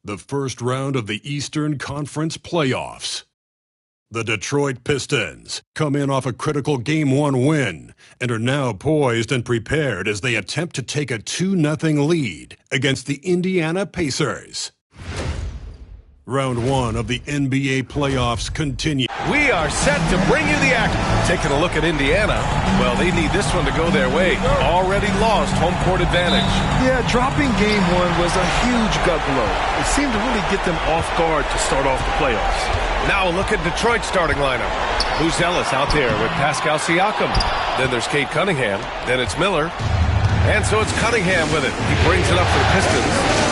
The first round of the Eastern Conference playoffs. The Detroit Pistons come in off a critical Game 1 win and are now poised and prepared as they attempt to take a 2-0 lead against the Indiana Pacers. Round 1 of the NBA playoffs continue. We are set to bring you the action. Taking a look at Indiana. Well, they need this one to go their way. Already lost home court advantage. Yeah, dropping Game 1 was a huge gut blow. It seemed to really get them off guard to start off the playoffs. Now a look at Detroit's starting lineup. Who's Ellis out there with Pascal Siakam? Then there's Cade Cunningham. Then it's Miller. And so it's Cunningham with it. He brings it up for the Pistons.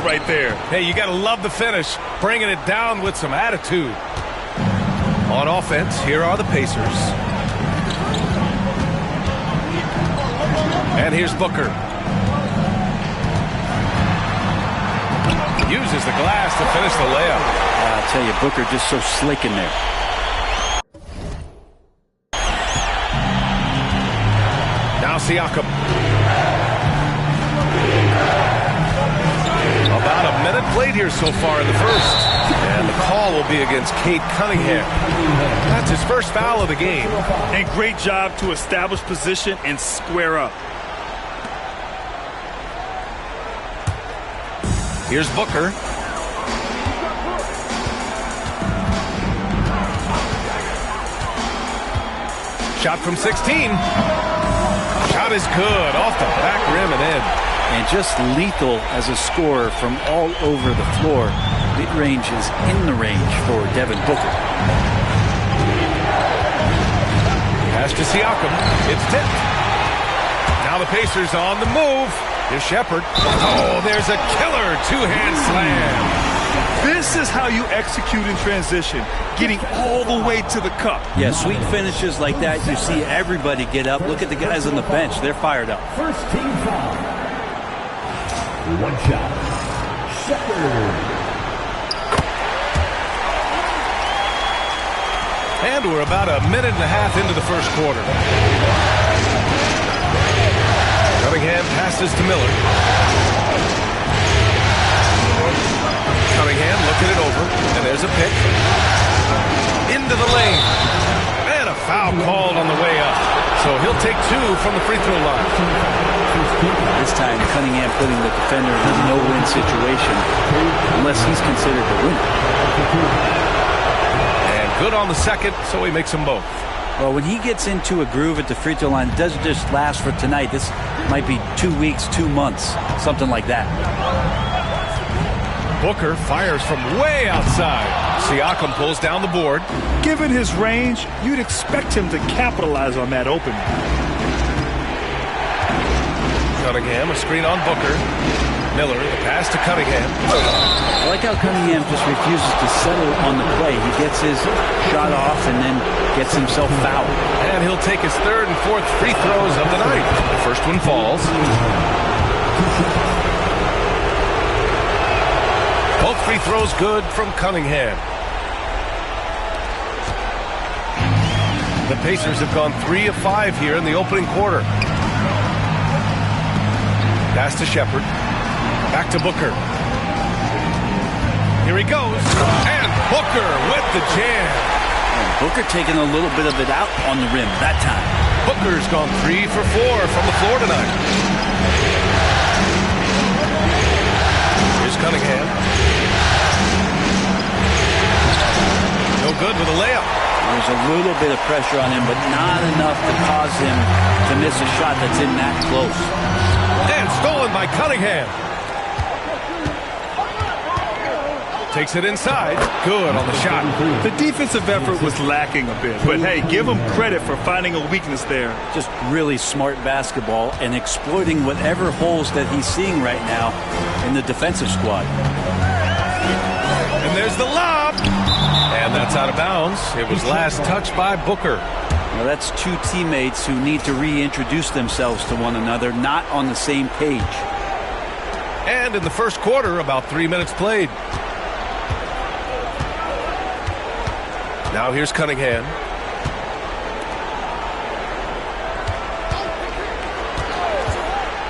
Right there. Hey, you got to love the finish, bringing it down with some attitude. On offense, here are the Pacers. And here's Booker. Uses the glass to finish the layup. I'll tell you, Booker just so slick in there. Now Siakam. About a minute played here so far in the first. And the call will be against Cade Cunningham. That's his first foul of the game. And great job to establish position and square up. Here's Booker. Shot from 16. Shot is good. Off the back rim and in. And just lethal as a scorer from all over the floor. Mid-range is in the range for Devin Booker. Pass to Siakam. It's tipped. Now the Pacers on the move. Here's Shepherd. Oh, there's a killer two-hand slam. This is how you execute in transition, getting all the way to the cup. Yeah, sweet finishes like that. You see everybody get up. Look at the guys on the bench. They're fired up. First team foul. One shot. Shepherd. And we're about a minute and a half into the first quarter. Cunningham passes to Miller. Cunningham looking it over. And there's a pick. Into the lane. And a foul called on the way up. So he'll take two from the free throw line. This time, Cunningham putting the defender in a no-win situation, unless he's considered the winner. And good on the second, so he makes them both. Well, when he gets into a groove at the free throw line, it doesn't just last for tonight. This might be 2 weeks, 2 months, something like that. Booker fires from way outside. Siakam pulls down the board. Given his range, you'd expect him to capitalize on that opening. Cunningham, a screen on Booker. Miller, the pass to Cunningham. I like how Cunningham just refuses to settle on the play. He gets his shot off and then gets himself fouled. And he'll take his third and fourth free throws of the night. The first one falls. Both free throws good from Cunningham. The Pacers have gone 3 of 5 here in the opening quarter. Pass to Shepherd. Back to Booker. Here he goes. And Booker with the jam. And Booker taking a little bit of it out on the rim that time. Booker's gone 3 for 4 from the floor tonight. Here's Cunningham. No good with a layup. There's a little bit of pressure on him, but not enough to cause him to miss a shot that's in that close. And stolen by Cunningham. Takes it inside. Good on the shot. The defensive effort was lacking a bit, but hey, give him credit for finding a weakness there. Just really smart basketball and exploiting whatever holes that he's seeing right now in the defensive squad. And there's the lob. And that's out of bounds. It was last touched by Booker. Now that's two teammates who need to reintroduce themselves to one another, not on the same page. And in the first quarter, about 3 minutes played. Now here's Cunningham.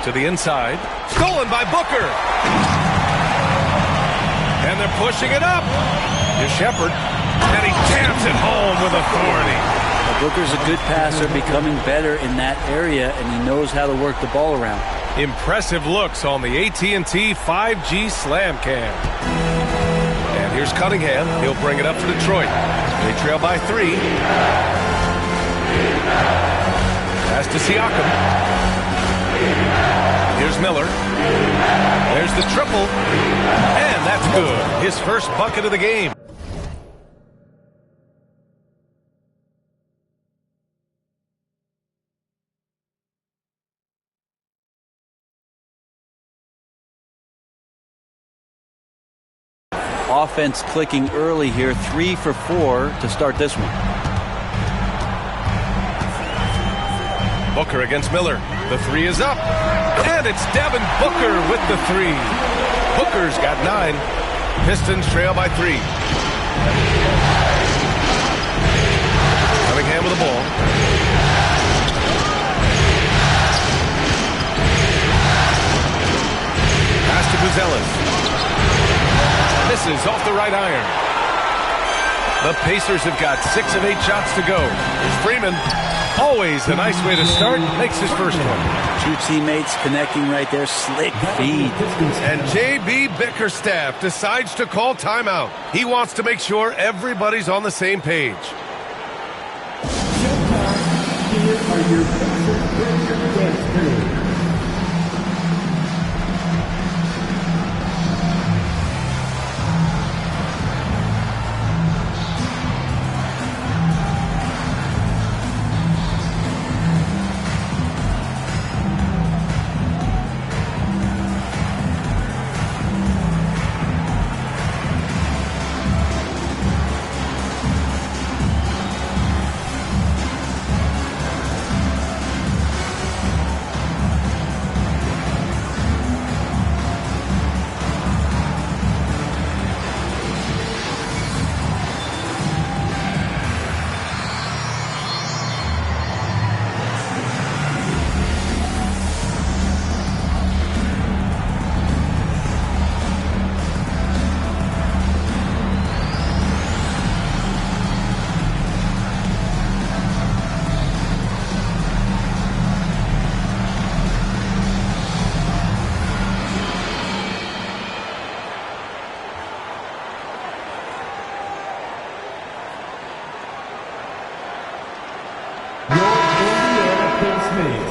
To the inside. Stolen by Booker. And they're pushing it up. Here's Shepherd. And he jams it home with authority. Now Booker's a good passer, becoming better in that area, and he knows how to work the ball around. Impressive looks on the AT&T 5G Slam Cam. And here's Cunningham. He'll bring it up for Detroit. They trail by 3. Pass to Siakam. Here's Miller. There's the triple. And that's good. His first bucket of the game. Offense clicking early here, 3 for 4 to start this one. Booker against Miller. The 3 is up. And it's Devin Booker with the 3. Booker's got 9. Pistons trail by 3. Cunningham with the ball. Pass to Buzelis. Misses off the right iron. The Pacers have got 6 of 8 shots to go. Here's Freeman. Always a nice way to start. Makes his first one. Two teammates connecting right there. Slick feed. And J.B. Bickerstaff decides to call timeout. He wants to make sure everybody's on the same page. Here are your Pacers dance moves.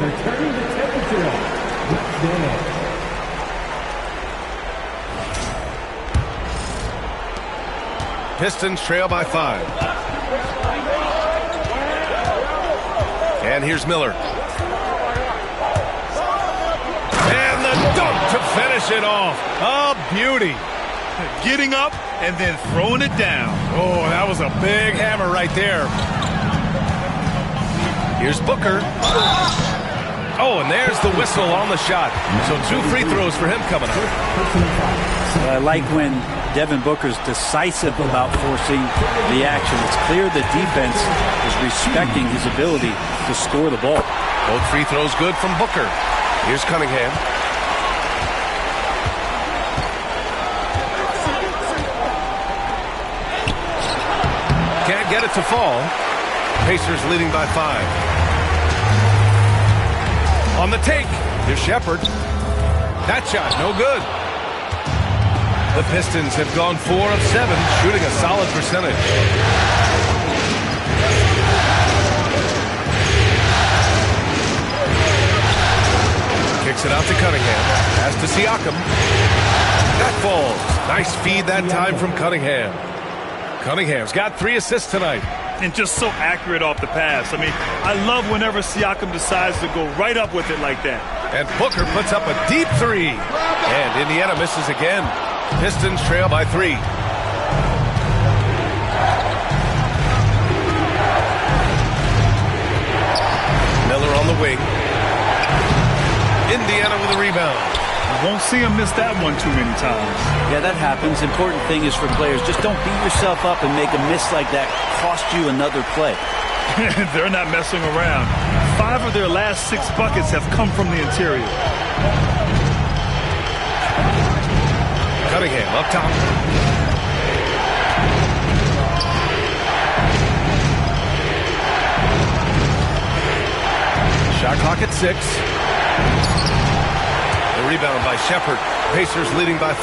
Are turning the temperature up. Let's dance. Pistons trail by 5. And here's Miller. And the dunk to finish it off. A beauty. Getting up and then throwing it down. Oh, that was a big hammer right there. Here's Booker. Oh, and there's the whistle on the shot. So 2 free throws for him coming up. I like when Devin Booker's decisive about forcing the action. It's clear the defense is respecting his ability to score the ball. Both free throws good from Booker. Here's Cunningham. Can't get it to fall. Pacers leading by 5. On the take, here's Shepherd. That shot, no good. The Pistons have gone 4 of 7, shooting a solid percentage. Kicks it out to Cunningham. Pass to Siakam. That falls. Nice feed that time from Cunningham. Cunningham's got 3 assists tonight. And just so accurate off the pass. I mean, I love whenever Siakam decides to go right up with it like that. And Booker puts up a deep 3. And Indiana misses again. Pistons trail by 3. Miller on the wing. Indiana with a rebound. You won't see him miss that one too many times. Yeah, that happens. Important thing is for players, just don't beat yourself up and make a miss like that cost you another play. They're not messing around. 5 of their last 6 buckets have come from the interior. Cunningham up top. Shot clock at 6. The rebound by Shepard. Pacers leading by 5.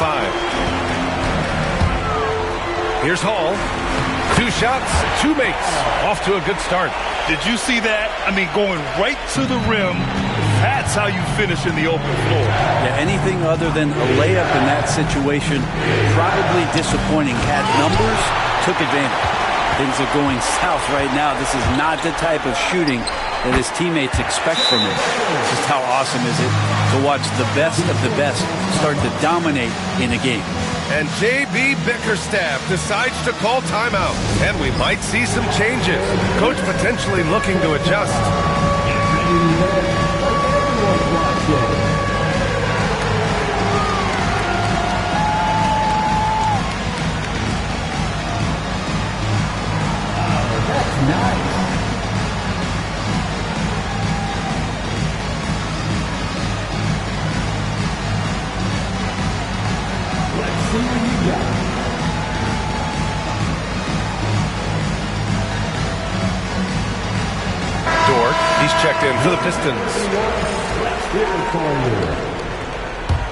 Here's Hall. 2 shots, 2 makes. Off to a good start. Did you see that? I mean, going right to the rim. That's how you finish in the open floor. Yeah, anything other than a layup in that situation, probably disappointing. Had numbers, took advantage. Things are going south right now. This is not the type of shooting that his teammates expect from him. Just how awesome is it to watch the best of the best start to dominate in a game. And J.B. Bickerstaff decides to call timeout. And we might see some changes. Coach potentially looking to adjust. Nice. Let's see what you got. Dort, he's checked in for the Pistons.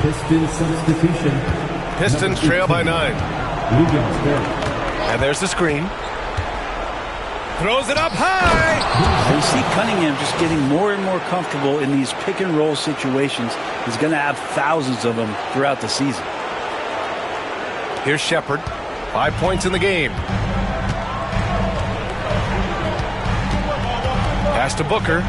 Pistons substitution. Pistons trail by 9. And there's the screen. Throws it up high. You see Cunningham just getting more and more comfortable in these pick and roll situations. He's going to have thousands of them throughout the season. Here's Shepard. 5 points in the game. Pass to Booker.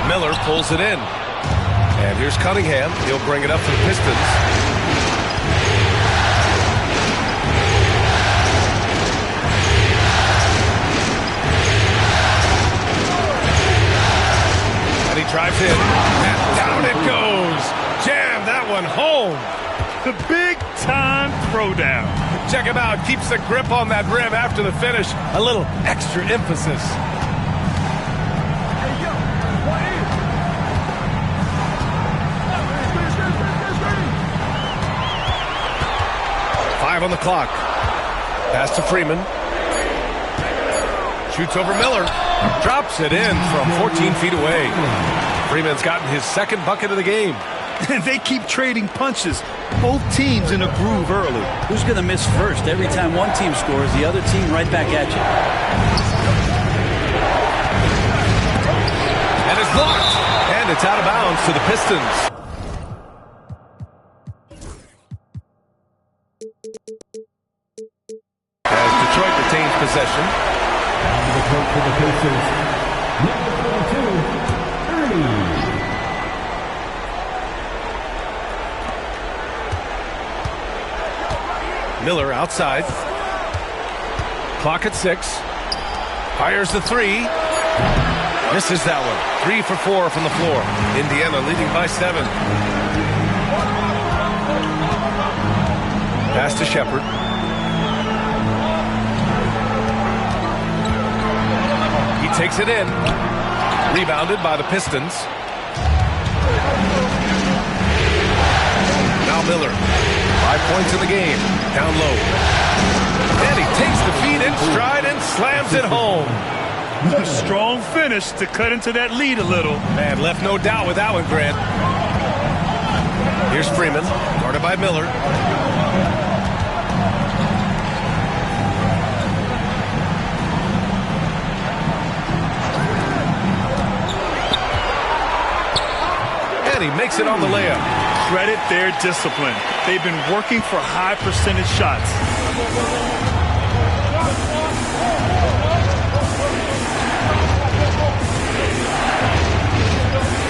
Miller pulls it in. And here's Cunningham. He'll bring it up for the Pistons. And he drives in. And down it goes. Jam that one home. The big-time throwdown. Check him out. Keeps the grip on that rim after the finish. A little extra emphasis. Five on the clock. Pass to Freeman. Shoots over Miller. Drops it in from 14 feet away. Freeman's gotten his 2nd bucket of the game. And they keep trading punches. Both teams in a groove early. Who's going to miss first? Every time one team scores, the other team right back at you. And it's blocked. And it's out of bounds to the Pistons. As Detroit retains possession. On the court for the Pacers, number 22, Ernie. Miller outside. Clock at 6. Fires the 3. Misses that one. 3 for 4 from the floor. Indiana leading by 7. Pass to Shepard. He takes it in. Rebounded by the Pistons. Now Miller. 5 points in the game. Down low. And he takes the feed in stride and slams it home. A strong finish to cut into that lead a little. Man, left no doubt with that one, Grant. Here's Freeman, guarded by Miller. makes it on the layup. Credit their discipline. They've been working for high percentage shots.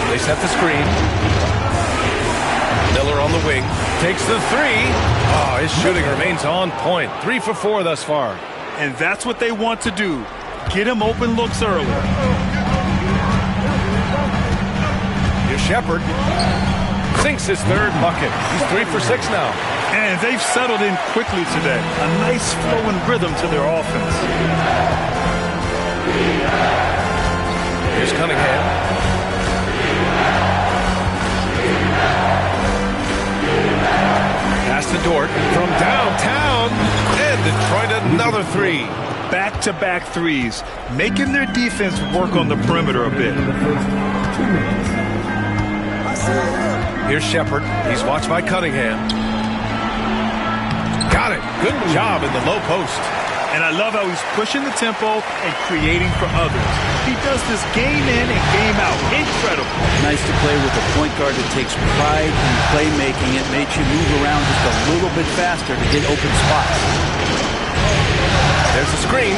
They set the screen. Miller on the wing. Takes the three. Oh, his shooting remains on point. 3 for 4 thus far. And that's what they want to do. Get him open looks early. Here's Shepard. Sinks his third bucket. He's 3 for 6 now. And they've settled in quickly today. A nice flow and rhythm to their offense. Here's Cunningham. Pass to Dort from downtown. And Detroit another three. Back-to-back threes, making their defense work on the perimeter a bit. Here's Shepard. He's watched by Cunningham. Got it. Good job in the low post. And I love how he's pushing the tempo and creating for others. He does this game in and game out. Incredible. Nice to play with a point guard that takes pride in playmaking. It makes you move around just a little bit faster to get open spots. There's a screen.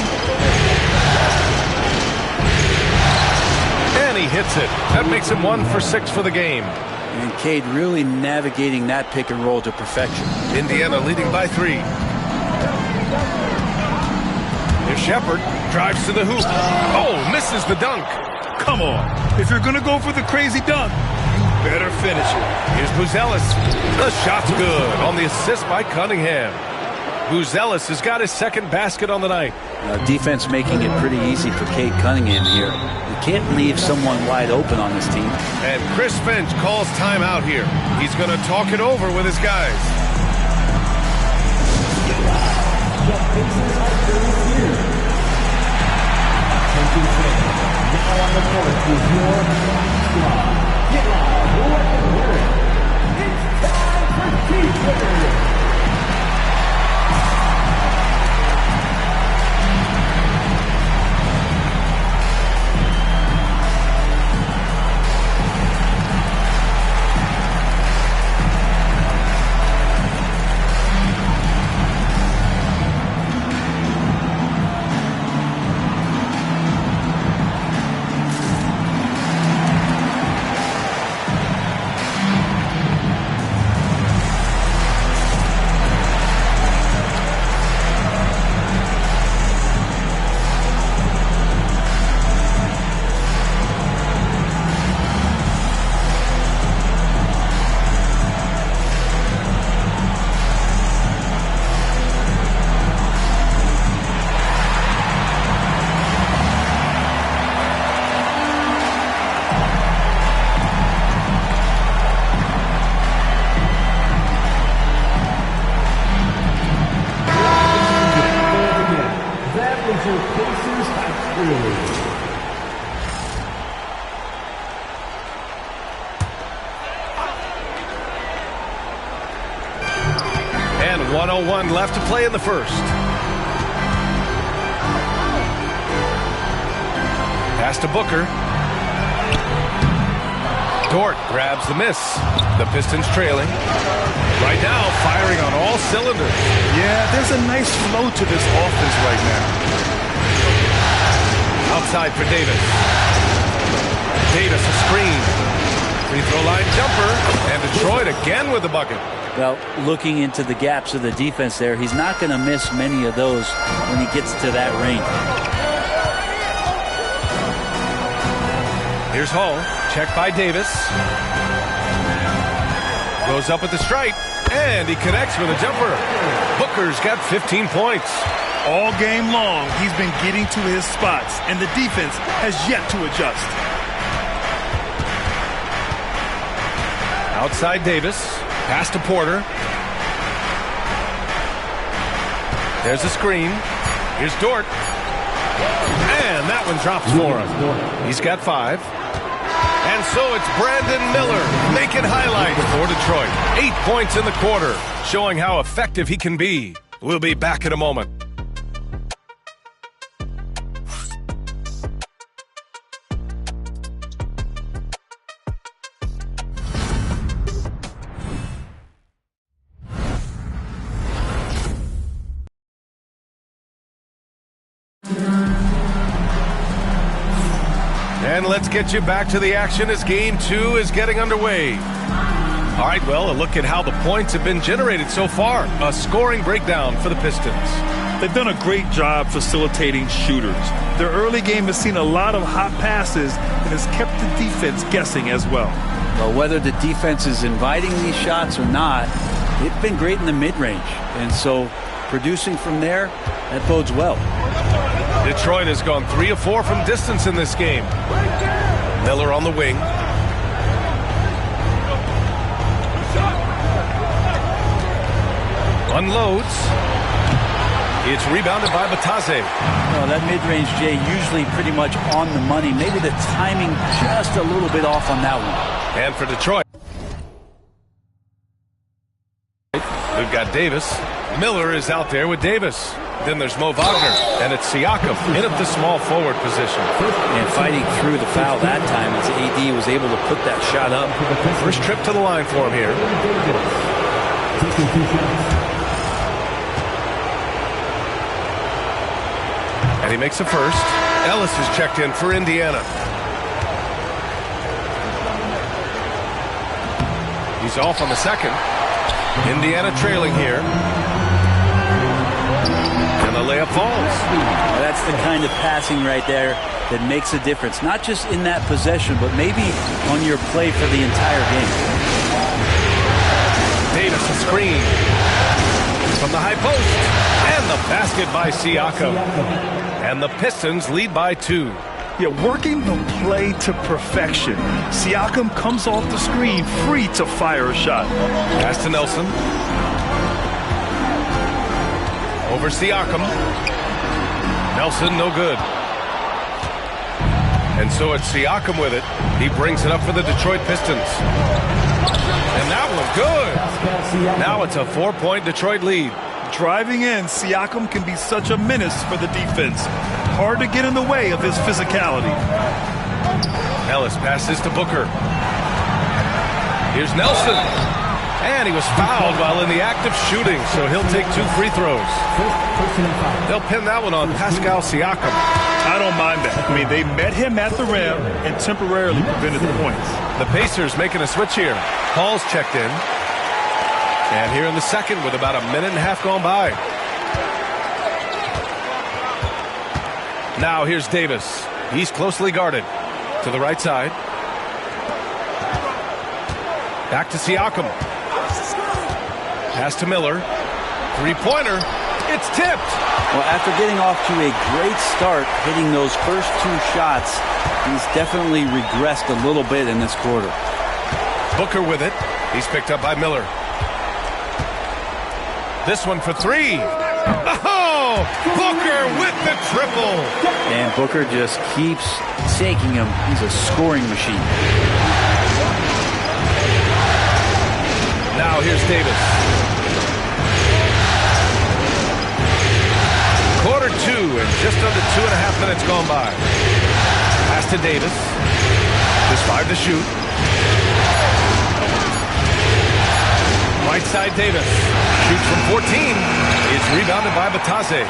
And he hits it. That makes him 1 for 6 for the game. And Cade really navigating that pick and roll to perfection. Indiana leading by 3. Here's Shepard. Drives to the hoop. Oh, misses the dunk. Come on. If you're going to go for the crazy dunk, you better finish it. Here's Buzelis. The shot's good on the assist by Cunningham. Buzelis has got his second basket on the night. Defense making it pretty easy for Cade Cunningham here. You can't leave someone wide open on this team. And Chris Finch calls timeout here. He's going to talk it over with his guys. Now on the court is your squad. Get live, it's time for defense. And 1:01 left to play in the first. Pass to Booker. Dort grabs the miss. The Pistons trailing. Right now, firing on all cylinders. Yeah, there's a nice flow to this offense right now. Outside for Davis. Davis a screen. Free throw line jumper. And Detroit again with the bucket. Well, looking into the gaps of the defense there, he's not going to miss many of those when he gets to that range. Here's Hall. Checked by Davis. Goes up with the strike. And he connects with a jumper. Booker's got 15 points. All game long, he's been getting to his spots, and the defense has yet to adjust. Outside Davis. Pass to Porter. There's a screen. Here's Dort. And that one drops for him. He's got 5. And so it's Brandon Miller making highlights for Detroit. 8 points in the quarter, showing how effective he can be. We'll be back in a moment. And let's get you back to the action as Game 2 is getting underway. All right, well, a look at how the points have been generated so far. A scoring breakdown for the Pistons. They've done a great job facilitating shooters. Their early game has seen a lot of hot passes and has kept the defense guessing as well. Well, whether the defense is inviting these shots or not, they've been great in the mid-range. And so producing from there, that bodes well. Detroit has gone 3 of 4 from distance in this game. Miller on the wing. Unloads. It's rebounded by Batase. Well, that mid-range, Jay, usually pretty much on the money. Maybe the timing just a little bit off on that one. And for Detroit, we've got Davis. Miller is out there with Davis. Then there's Mo Wagner, and it's Siakam in at the small forward position. And fighting through the foul that time as AD was able to put that shot up. First trip to the line for him here. And he makes a first. Ellis is checked in for Indiana. He's off on the second. Indiana trailing here. And the layup falls. Well, that's the kind of passing right there that makes a difference. Not just in that possession, but maybe on your play for the entire game. Davis a screen. From the high post. And the basket by Siakam. And the Pistons lead by 2. Yeah, working the play to perfection. Siakam comes off the screen free to fire a shot. Pass to Nelson. Over Siakam. Nelson, no good. And so it's Siakam with it. He brings it up for the Detroit Pistons. And that one, good. Now it's a 4-point Detroit lead. Driving in, Siakam can be such a menace for the defense. Hard to get in the way of his physicality. Ellis passes to Booker. Here's Nelson. And he was fouled while in the act of shooting, so he'll take 2 free throws. They'll pin that one on Pascal Siakam. I don't mind that. I mean, they met him at the rim and temporarily prevented the points. The Pacers making a switch here. Paul's checked in. And here in the second with about a minute and a half gone by. Now here's Davis. He's closely guarded. To the right side. Back to Siakam. Pass to Miller. Three-pointer. It's tipped. Well, after getting off to a great start, hitting those first 2 shots, he's definitely regressed a little bit in this quarter. Booker with it. He's picked up by Miller. This one for 3. Oh! Booker with the triple. And Booker just keeps taking him. He's a scoring machine. Now here's Davis. Quarter 2 and just under 2.5 minutes gone by. Pass to Davis. Just 5 to shoot. Right side Davis. Shoots from 14. It's rebounded by Batase.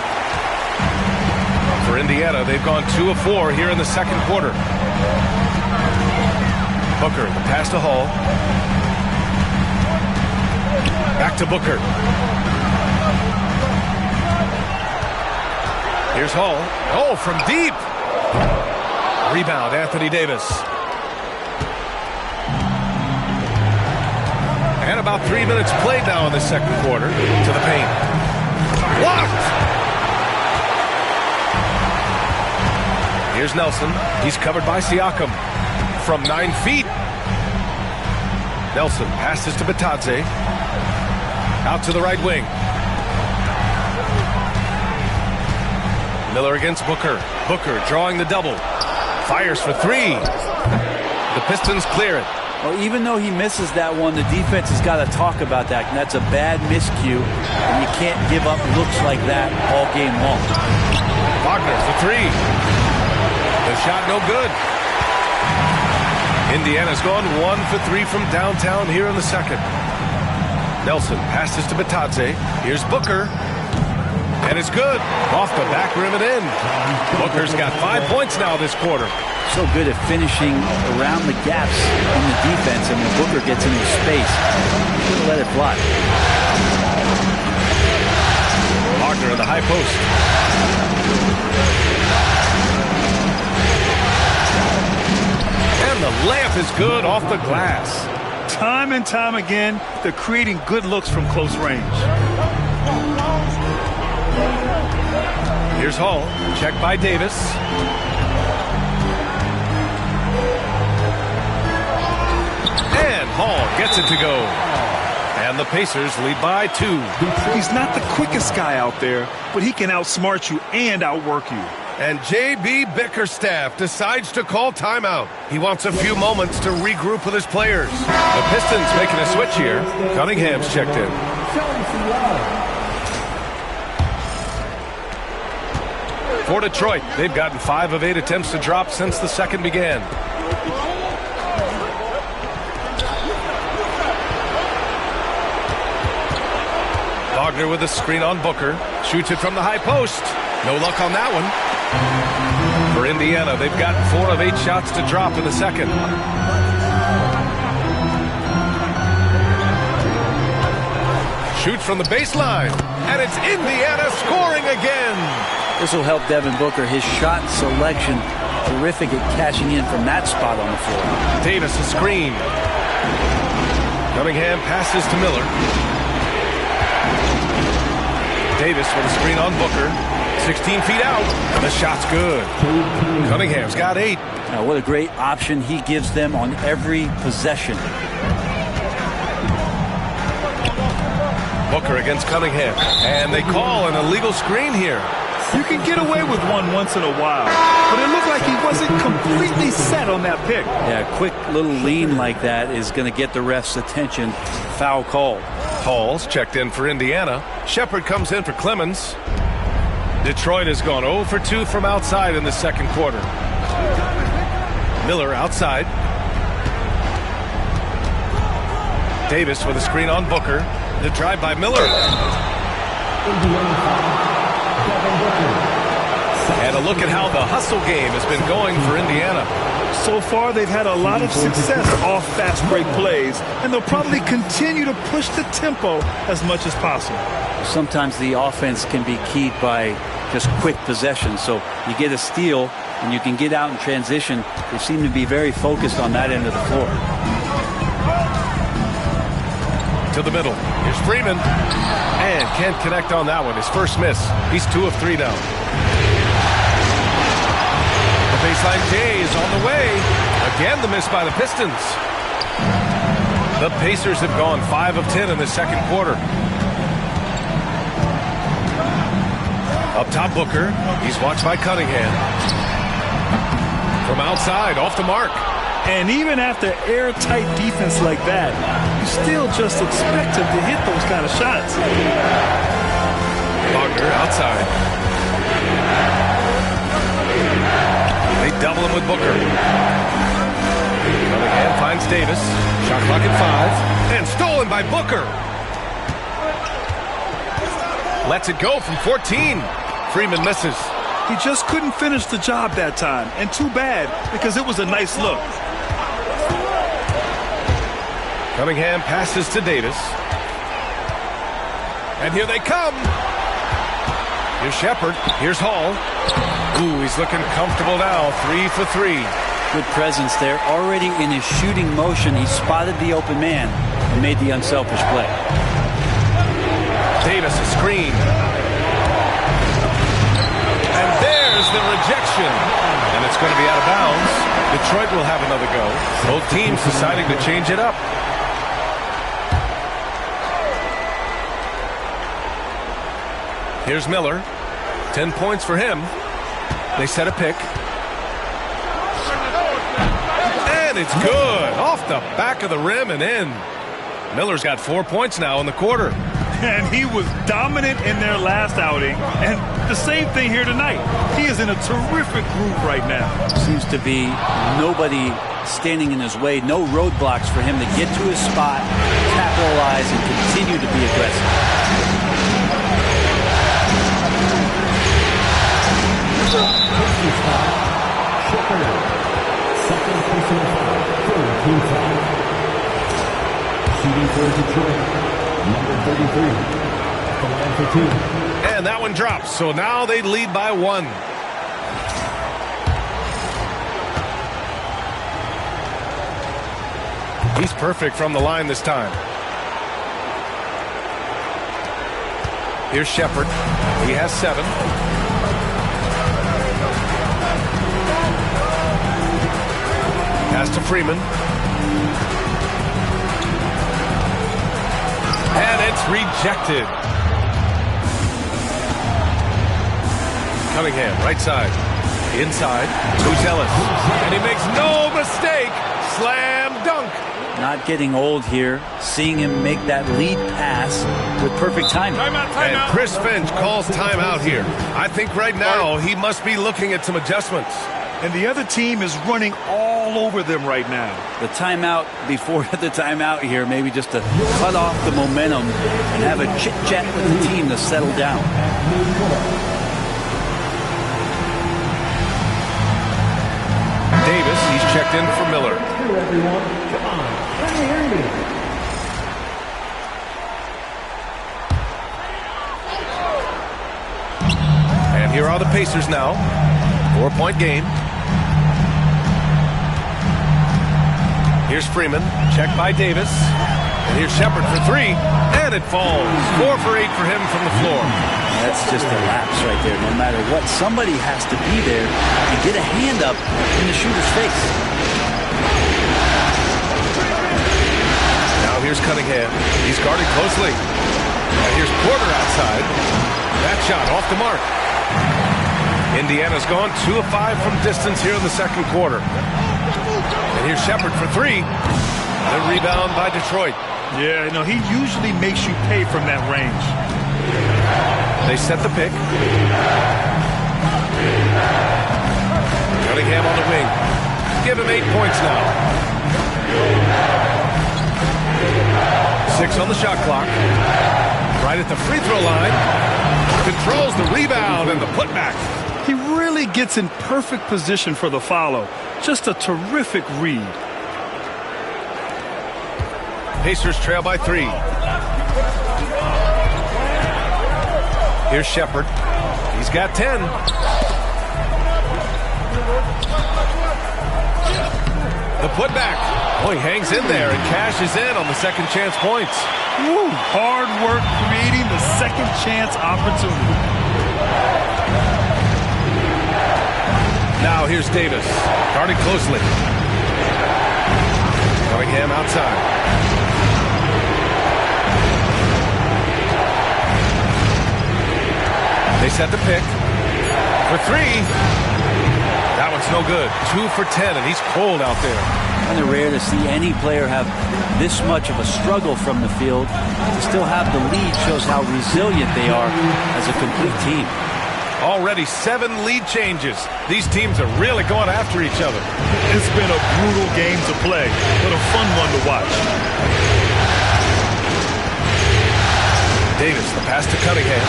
For Indiana, they've gone 2 of 4 here in the second quarter. Booker, the pass to Hall. Back to Booker. Here's Hall. Oh, from deep. Rebound, Anthony Davis. And about 3 minutes played now in the second quarter. To the paint. Blocked! Here's Nelson. He's covered by Siakam. From 9 feet. Nelson passes to Batadze. Out to the right wing. Miller against Booker. Booker drawing the double. Fires for 3. The Pistons clear it. Well, even though he misses that one, the defense has got to talk about that. And that's a bad miscue, and you can't give up looks like that all game long. Wagner for 3. The shot no good. Indiana's gone 1 for 3 from downtown here in the second. Nelson passes to Batadze. Here's Booker. And it's good. Off the back rim and in. Booker's got 5 points now this quarter. So good at finishing around the gaps in the defense, and when Booker gets into space, he'll let it fly. Wagner in the high post. And the layup is good off the glass. Time and time again, they're creating good looks from close range. Here's Hall. Checked by Davis. And Hall gets it to go. And the Pacers lead by 2. He's not the quickest guy out there, but he can outsmart you and outwork you. And J.B. Bickerstaff decides to call timeout. He wants a few moments to regroup with his players. The Pistons making a switch here. Cunningham's checked in. For Detroit, they've gotten 5 of 8 attempts to drop since the second began. Wagner with a screen on Booker. Shoots it from the high post. No luck on that one. For Indiana, they've gotten 4 of 8 shots to drop in the second. Shoots from the baseline. And it's Indiana scoring again. This will help Devin Booker. His shot selection, terrific at cashing in from that spot on the floor. Davis a screen. Cunningham passes to Miller. Davis with a screen on Booker. 16 feet out. And the shot's good. Cunningham's got 8. Now, what a great option he gives them on every possession. Booker against Cunningham. And they call an illegal screen here. You can get away with one once in a while, but it looked like he wasn't completely set on that pick. Yeah, a quick little lean like that is going to get the ref's attention. Foul call. Hall's checked in for Indiana. Shepard comes in for Clemens. Detroit has gone 0 for 2 from outside in the second quarter. Miller outside. Davis with a screen on Booker. The drive by Miller. And a look at how the hustle game has been going for Indiana. So far, they've had a lot of success off fast break plays, and they'll probably continue to push the tempo as much as possible. Sometimes the offense can be keyed by just quick possession. So you get a steal, and you can get out in transition. They seem to be very focused on that end of the floor. To the middle. Here's Freeman. And can't connect on that one. His first miss. He's 2 of 3 now. The baseline J is on the way. Again, the miss by the Pistons. The Pacers have gone 5 of 10 in the second quarter. Up top, Booker. He's watched by Cunningham. From outside, off the mark. And even after airtight defense like that, you still just expect him to hit those kind of shots. Wagner outside. They double him with Booker. Cunningham finds Davis. Shot clock at 5. And stolen by Booker. Lets it go from 14. Freeman misses. He just couldn't finish the job that time. And too bad, because it was a nice look. Cunningham passes to Davis. And here they come. Here's Shepard. Here's Hall. Ooh, he's looking comfortable now. 3 for 3. Good presence there. Already in his shooting motion, he spotted the open man and made the unselfish play. Davis a screen. And there's the rejection. And it's going to be out of bounds. Detroit will have another go. Both teams deciding to change it up. Here's Miller. 10 points for him. They set a pick. And it's good. Off the back of the rim and in. Miller's got 4 points now in the quarter. And he was dominant in their last outing. And the same thing here tonight. He is in a terrific groove right now. Seems to be nobody standing in his way. No roadblocks for him to get to his spot, capitalize, and continue to be aggressive. in for Detroit, number 33. At the line for 2. And that one drops, so now they lead by 1. He's perfect from the line this time. Here's Shepard. He has 7. Pass to Freeman. And it's rejected. Cunningham, right side. Inside. Who's Ellis? And he makes no mistake. Slam dunk. Not getting old here. Seeing him make that lead pass with perfect timing. Timeout. And Chris Finch calls timeout here. I think right now he must be looking at some adjustments. And the other team is running all over them right now. The timeout before the timeout here, maybe just to cut off the momentum and have a chit-chat with the team to settle down. Davis, he's checked in for Miller. Everyone, come on, let me hear you. And here are the Pacers now. 4-point game. Here's Freeman, checked by Davis. And here's Shepard for 3, and it falls. 4 for 8 for him from the floor. That's just a lapse right there. No matter what, somebody has to be there and get a hand up in the shooter's face. Now here's Cunningham. He's guarded closely. And here's Porter outside. That shot off the mark. Indiana's gone 2 of 5 from distance here in the second quarter. And here's Shepard for 3. The rebound by Detroit. Yeah, no, he usually makes you pay from that range. They set the pick. Cunningham on the wing. Give him 8 points now. 6 on the shot clock. Right at the free throw line. Controls the rebound and the putback. He really gets in perfect position for the follow. Just a terrific read. Pacers trail by 3. Here's Shepard. He's got 10. The putback. Oh, he hangs in there and cashes in on the second chance points. Woo, hard work creating the second chance opportunity. Now here's Davis, guarded closely. Cunningham outside. They set the pick for 3. That one's no good. 2 for 10, and he's cold out there. Kind of rare to see any player have this much of a struggle from the field. To still have the lead shows how resilient they are as a complete team. Already 7 lead changes. These teams are really going after each other. It's been a brutal game to play, but a fun one to watch. Davis, the pass to Cunningham.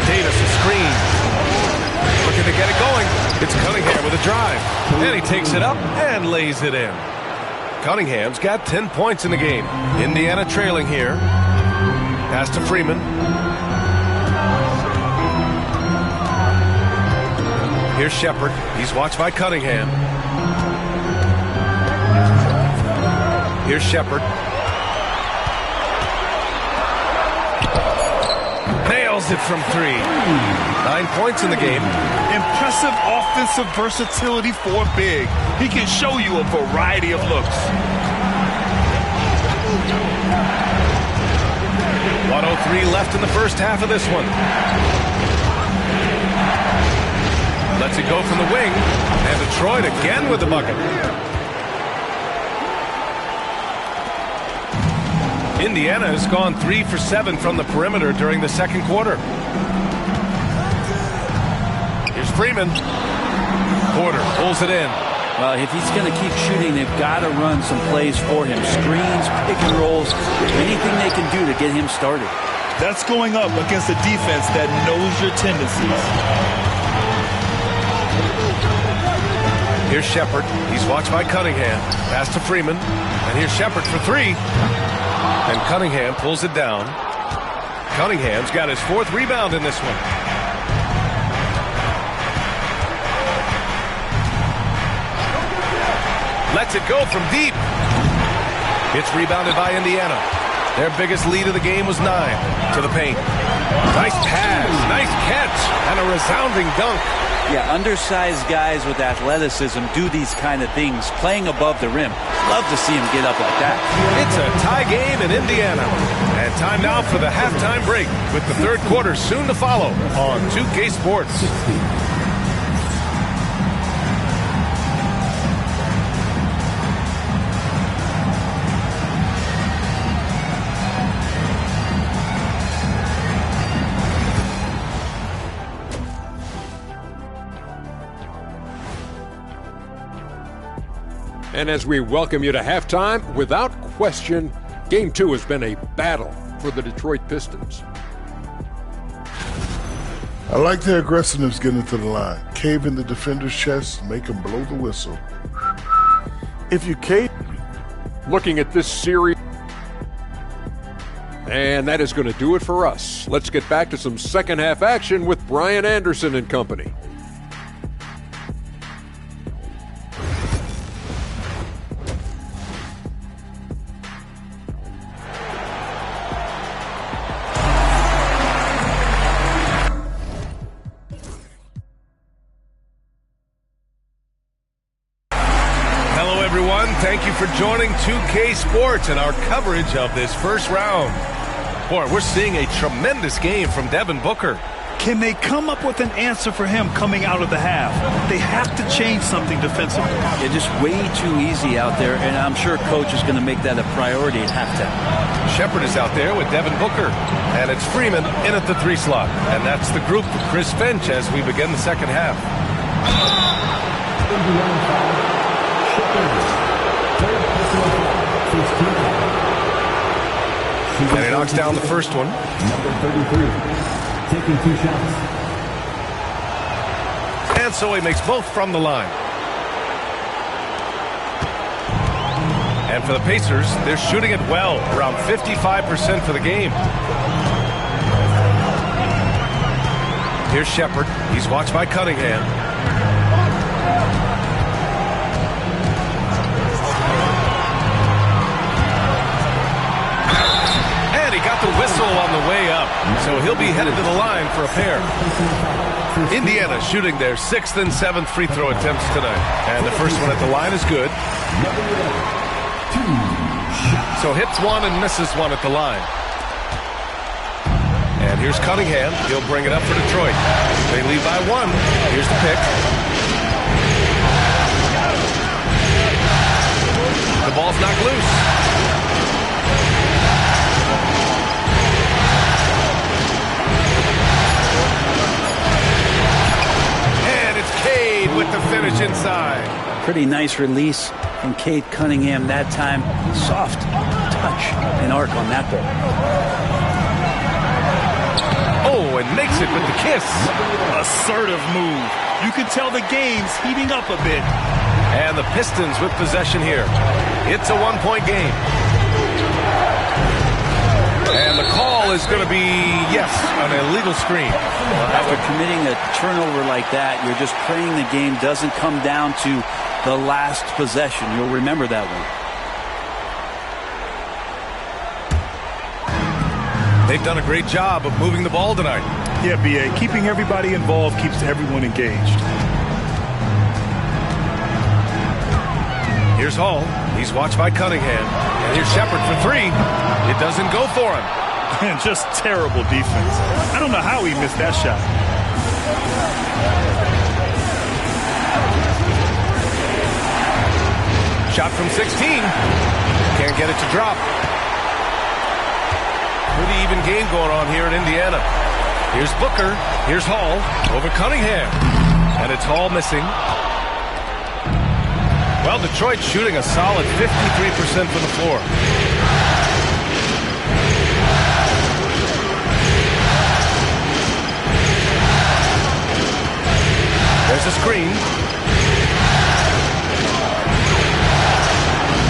Davis, a screen. Looking to get it going. It's Cunningham with a drive. And he takes it up and lays it in. Cunningham's got 10 points in the game. Indiana trailing here. Pass to Freeman. Here's Shepard. He's watched by Cunningham. Here's Shepard. Nails it from 3. 9 points in the game. Impressive offensive versatility for big. He can show you a variety of looks. 1:03 left in the first half of this one. Lets it go from the wing. And Detroit again with the bucket. Indiana has gone 3 for 7 from the perimeter during the second quarter. Here's Freeman. Porter pulls it in. Well, if he's going to keep shooting, they've got to run some plays for him. Screens, pick and rolls, anything they can do to get him started. That's going up against a defense that knows your tendencies. Here's Shepard. He's watched by Cunningham. Pass to Freeman. And here's Shepard for 3. And Cunningham pulls it down. Cunningham's got his 4th rebound in this one. Lets it go from deep. It's rebounded by Indiana. Their biggest lead of the game was 9 to the paint. Nice pass, nice catch, and a resounding dunk. Yeah, undersized guys with athleticism do these kind of things, playing above the rim. Love to see him get up like that. It's a tie game in Indiana. And time now for the halftime break, with the 3rd quarter soon to follow on 2K Sports. And as we welcome you to halftime, without question, Game 2 has been a battle for the Detroit Pistons. I like their aggressiveness getting to the line. Cave in the defender's chest, make him blow the whistle. If you cave, looking at this series, and that is going to do it for us. Let's get back to some second half action with Brian Anderson and company. Thank you for joining 2K Sports and our coverage of this first round. Boy, we're seeing a tremendous game from Devin Booker. Can they come up with an answer for him coming out of the half? They have to change something defensively. They're just way too easy out there, and I'm sure Coach is going to make that a priority at halftime. Shepard is out there with Devin Booker, and it's Freeman in at the 3 slot. And that's the group for Chris Finch as we begin the second half. And he knocks down the first one. Number 33, taking 2 shots. And so he makes both from the line. And for the Pacers, they're shooting it well, around 55% for the game. Here's Shepard. He's watched by Cunningham. Got the whistle on the way up, so he'll be headed to the line for a pair. Indiana shooting their 6th and 7th free throw attempts tonight, and the first one at the line is good. So hits one and misses one at the line. And here's Cunningham. He'll bring it up for Detroit. They lead by 1. Here's the pick. The ball's knocked loose. With the finish inside. Pretty nice release from Cade Cunningham that time. Soft touch and arc on that ball. Oh, and makes it with the kiss. Assertive move. You can tell the game's heating up a bit. And the Pistons with possession here. It's a 1-point game. And the call is going to be, yes, an illegal screen. After committing a turnover like that, you're just praying the game doesn't come down to the last possession. You'll remember that one. They've done a great job of moving the ball tonight. Yeah, B.A., keeping everybody involved keeps everyone engaged. Here's Hall. He's watched by Cunningham. And here's Shepard for 3. It doesn't go for him. And just terrible defense. I don't know how he missed that shot. Shot from 16. Can't get it to drop. Pretty even game going on here in Indiana. Here's Booker. Here's Hall over Cunningham. And it's Hall missing. Well, Detroit's shooting a solid 53% from the floor. There's a screen.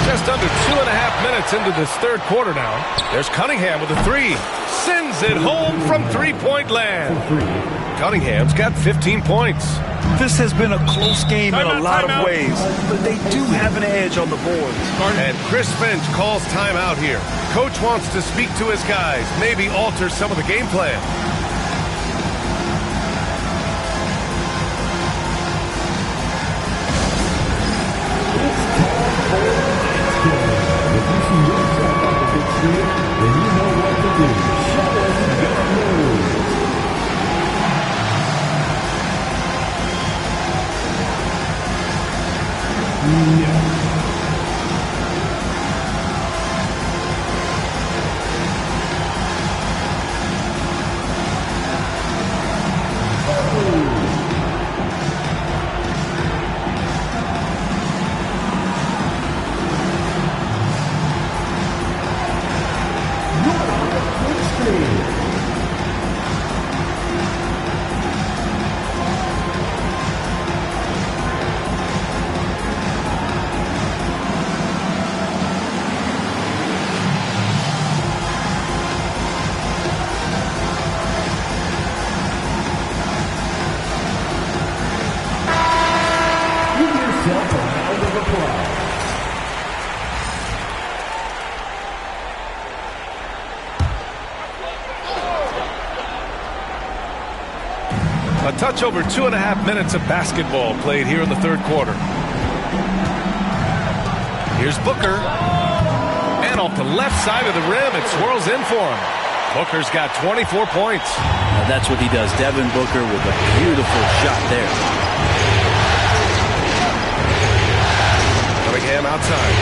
Just under 2.5 minutes minutes into this third quarter now. There's Cunningham with a three. Sends it home from three-point land. Cunningham's got 15 points. This has been a close game in a lot of ways, but they do have an edge on the boards. And Chris Finch calls timeout here. Coach wants to speak to his guys, maybe alter some of the game plan. Then you know what to do. Show us your moves. A touch over 2.5 minutes of basketball played here in the third quarter. Here's Booker. And off the left side of the rim, it swirls in for him. Booker's got 24 points. Now that's what he does. Devin Booker with a beautiful shot there. Cunningham outside.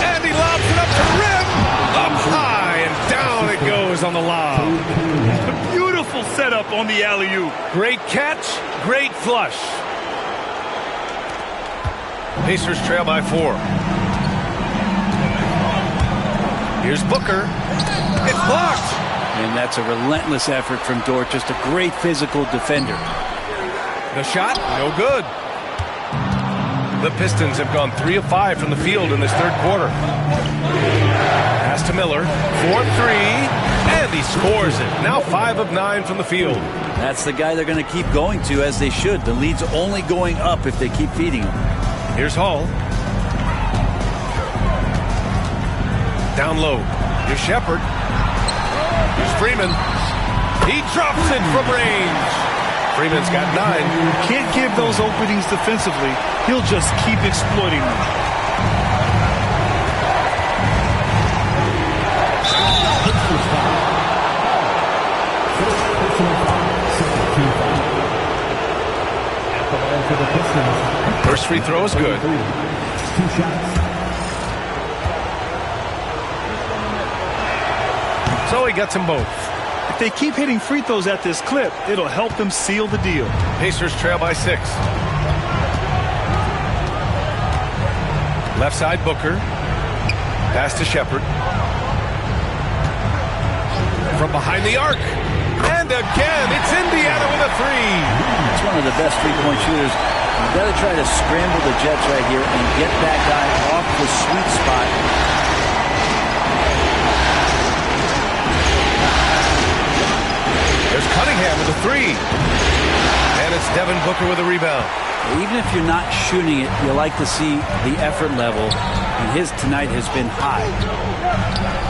And he lobs it up to the rim. Up high and down it goes on the lob. A beautiful setup on the alley-oop. Great catch, great flush. Pacers trail by 4. Here's Booker. It's blocked. And that's a relentless effort from Dort. Just a great physical defender. The shot, no good. The Pistons have gone 3 of 5 from the field in this third quarter. Pass to Miller. 4-3. And he scores it. Now 5 of 9 from the field. That's the guy they're going to keep going to, as they should. The lead's only going up if they keep feeding him. Here's Hall. Down low. Here's Shepard. Here's Freeman. He drops it from range. Freeman's got 9. Can't give those openings defensively. He'll just keep exploiting them. First free throw is good. 2 shots. So he gets them both. If they keep hitting free throws at this clip, it'll help them seal the deal. Pacers trail by 6. Left side, Booker. Pass to Shepard. From behind the arc. And again, it's Indiana with a 3. It's one of the best three-point shooters. You've got to try to scramble the Jets right here and get that guy off the sweet spot. There's Cunningham with a 3. And it's Devin Booker with a rebound. Even if you're not shooting it, you like to see the effort level, and his tonight has been high.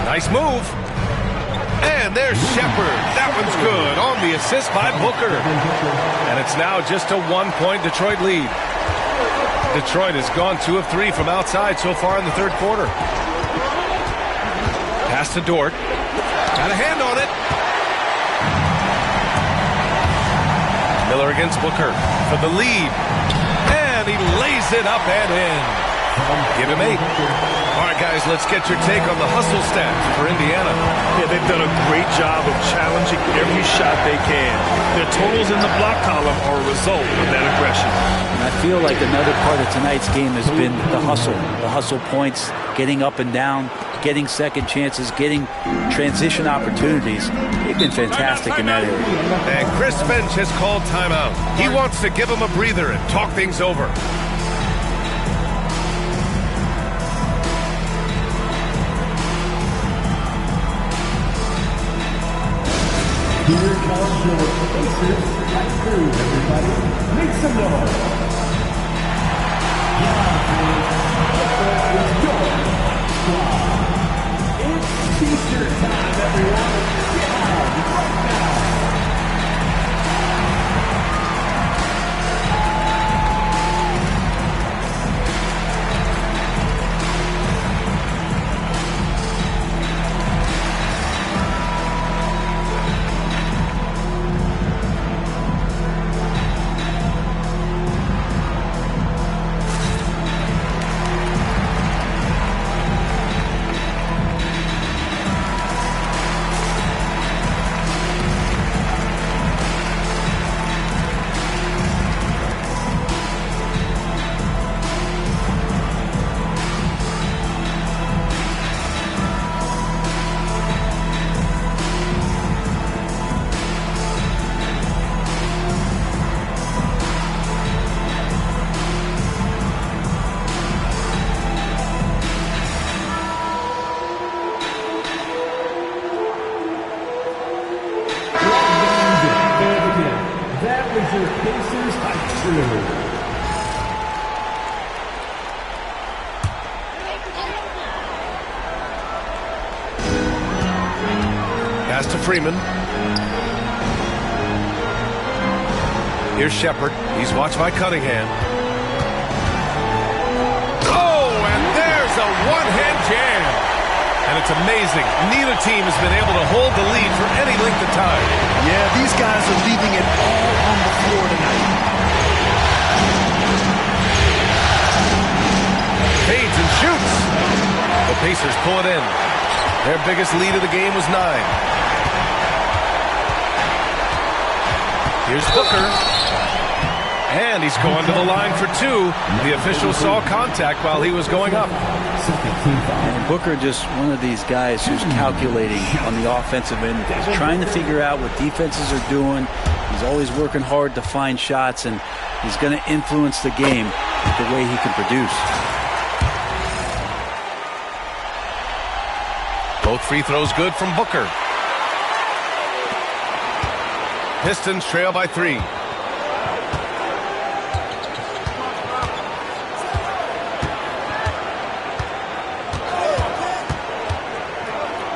Nice move. And there's Shepard. That one's good on the assist by Booker. And it's now just a 1-point Detroit lead. Detroit has gone 2 of 3 from outside so far in the third quarter. Pass to Dort. Got a hand on it. Miller against Booker for the lead. And he lays it up and in. Give him 8. All right, guys, let's get your take on the hustle stats for Indiana. Yeah, they've done a great job of challenging every shot they can. Their totals in the block column are a result of that aggression. And I feel like another part of tonight's game has been the hustle points, getting up and down, getting second chances, getting transition opportunities. They've been fantastic in that area. And Chris Finch has called timeout. He wants to give him a breather and talk things over. Here comes your Pacers fight crew, everybody. Make some noise. It's T-shirt time, everyone. Get out right now. That was your Pacers fight crew. Pass to Freeman. Here's Shepard. He's watched by Cunningham. Oh, and there's a one-hand jam. And it's amazing. Neither team has been able to hold the lead for any length of time. Yeah, these guys are leaving it all on the floor tonight. Fades and shoots. The Pacers pull it in. Their biggest lead of the game was 9. Here's Booker. And he's going to the line for 2. The official saw contact while he was going up. And Booker just one of these guys who's calculating on the offensive end. He's trying to figure out what defenses are doing. He's always working hard to find shots, and he's going to influence the game the way he can produce. Both free throws good from Booker. Pistons trail by 3.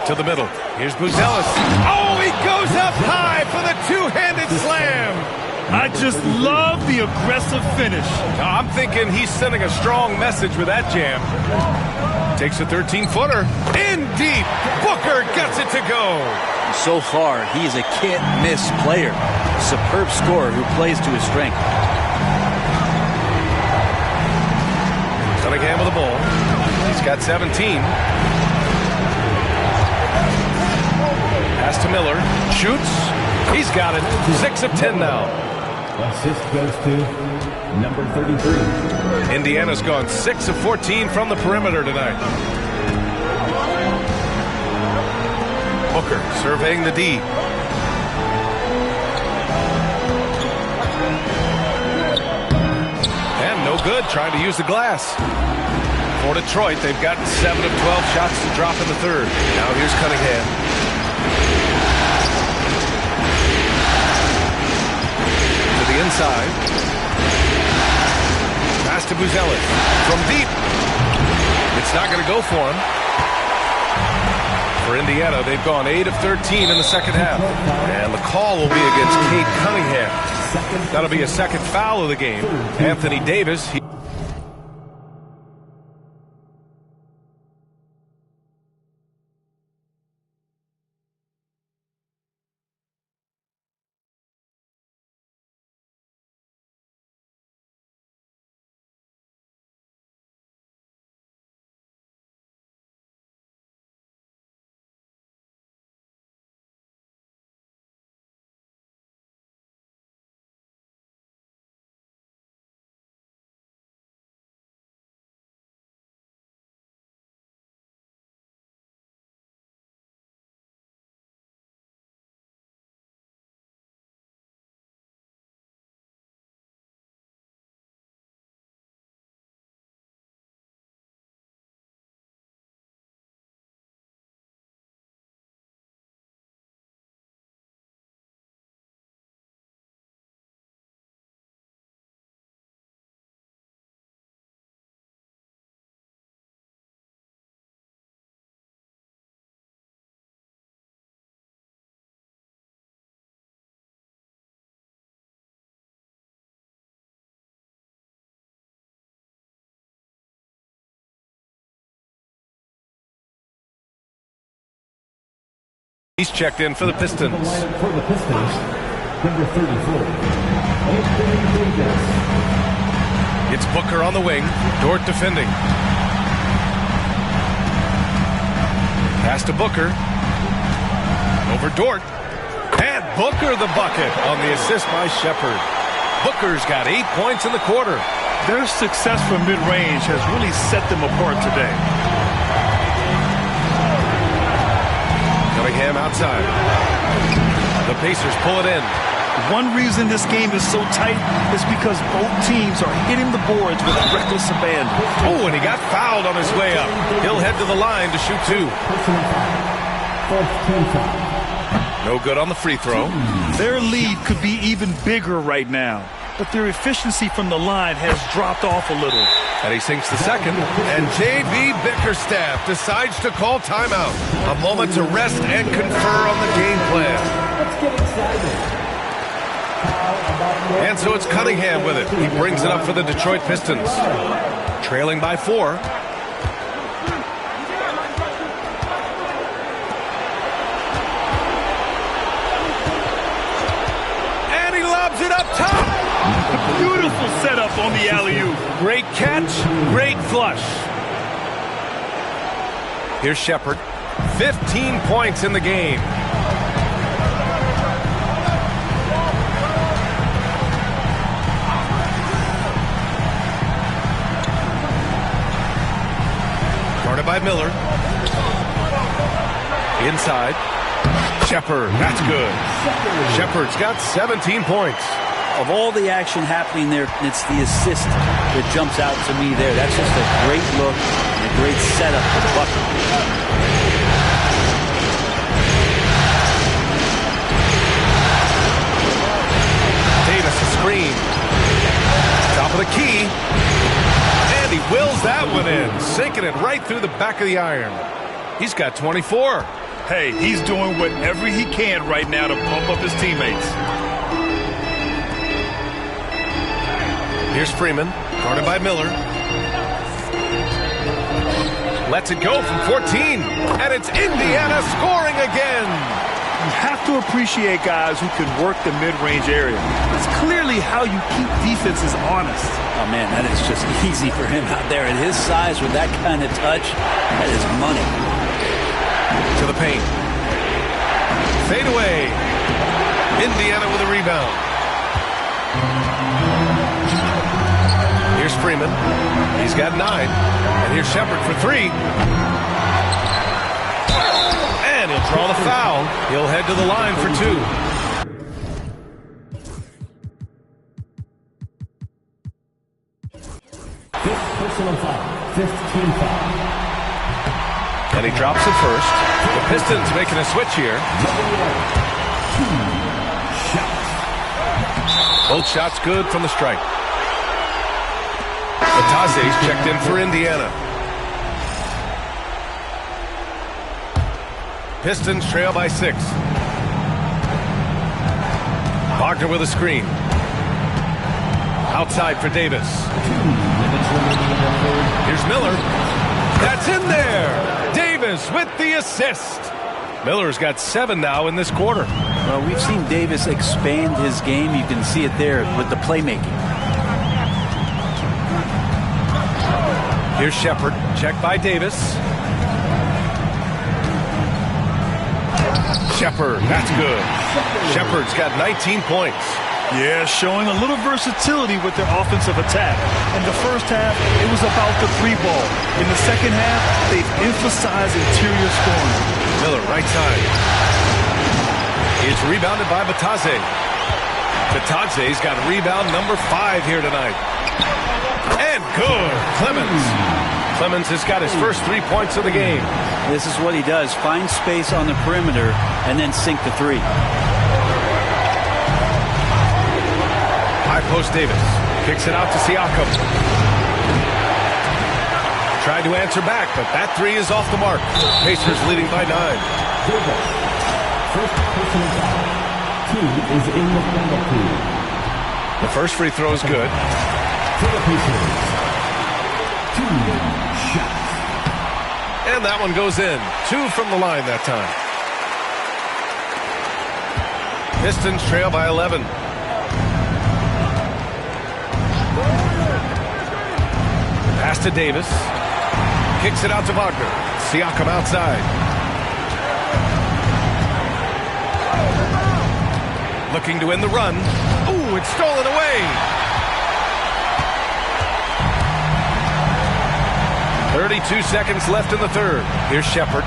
To the middle. Here's Buzelis. Oh, he goes up high for the two-handed slam. I just love the aggressive finish. I'm thinking he's sending a strong message with that jam. Takes a 13-footer. In deep. Booker gets it to go. So far, he's a can't-miss player. A superb scorer who plays to his strength. Cunningham with the ball. He's got 17. Pass to Miller. Shoots. He's got it. 6 of 10 now. Assist goes to number 33. Indiana's gone 6 of 14 from the perimeter tonight. Booker surveying the D. And no good, trying to use the glass. For Detroit, they've got 7 of 12 shots to drop in the third. Now here's Cunningham. To the inside. Pass to Buzelis. From deep. It's not going to go for him. For Indiana, they've gone 8 of 13 in the second half. And the call will be against Cade Cunningham. That'll be a second foul of the game. Anthony Davis. He's checked in for the Pistons. For the Pistons, number 34, Anthony Davis. It's Booker on the wing. Dort defending. Pass to Booker. Over Dort. And Booker the bucket on the assist by Shepherd. Booker's got 8 points in the quarter. Their success from mid-range has really set them apart today. Cunningham outside. The Pacers pull it in. One reason this game is so tight is because both teams are hitting the boards with reckless abandon. Oh, and he got fouled on his way up. He'll head to the line to shoot 2. No good on the free throw. Their lead could be even bigger right now, but their efficiency from the line has dropped off a little. And he sinks the second, and J.B. Bickerstaff decides to call timeout. A moment to rest and confer on the game plan. Let's get excited. And so it's Cunningham with it. He brings it up for the Detroit Pistons. Trailing by 4. And he lobs it up top. Beautiful setup on the alley-oop. Great catch, great flush. Here's Shepherd. 15 points in the game. Guarded by Miller. Inside. Shepherd, that's good. Shepherd's got 17 points. Of all the action happening there, it's the assist that jumps out to me there. That's just a great look and a great setup for the bucket. Davis a screen. Top of the key. And he wills that one in, sinking it right through the back of the iron. He's got 24. Hey, he's doing whatever he can right now to pump up his teammates. Here's Freeman, guarded by Miller. Lets it go from 14, and it's Indiana scoring again. You have to appreciate guys who can work the mid-range area. It's clearly how you keep defenses honest. Oh, man, that is just easy for him out there. At his size, with that kind of touch, that is money. To the paint. Fade away. Indiana with a rebound. Here's Freeman. He's got 9. And here's Shepherd for 3. And he'll draw the foul. He'll head to the line for 2. Fifth personal foul. 15 foul. And he drops it first. The Pistons making a switch here. Both shots good from the stripe. Batase's checked in for Indiana. Pistons trail by 6. Wagner with a screen. Outside for Davis. Here's Miller. That's in there. Davis with the assist. Miller's got 7 now in this quarter. Well, we've seen Davis expand his game. You can see it there with the playmaking. Here's Shepherd, checked by Davis. Shepherd, that's good. Shepherd's got 19 points. Yeah, showing a little versatility with their offensive attack. In the first half, it was about the 3 ball. In the second half, they've emphasized interior scoring. Miller, right side. It's rebounded by Batase. Batase's got rebound number 5 here tonight. And good, Clemens. Clemens has got his first 3 points of the game. This is what he does. Find space on the perimeter and then sink the 3. High post Davis. Kicks it out to Siakam. Tried to answer back, but that 3 is off the mark. Pacers leading by 9. First personal foul. 2 is in the penalty. The first free throw is good. For the Pacers. 2 shots. And that one goes in. 2 from the line that time. Pistons trail by 11. Pass to Davis. Kicks it out to Wagner. Siakam outside. Looking to end the run. Ooh, it's stolen away. 32 seconds left in the third. Here's Shepherd.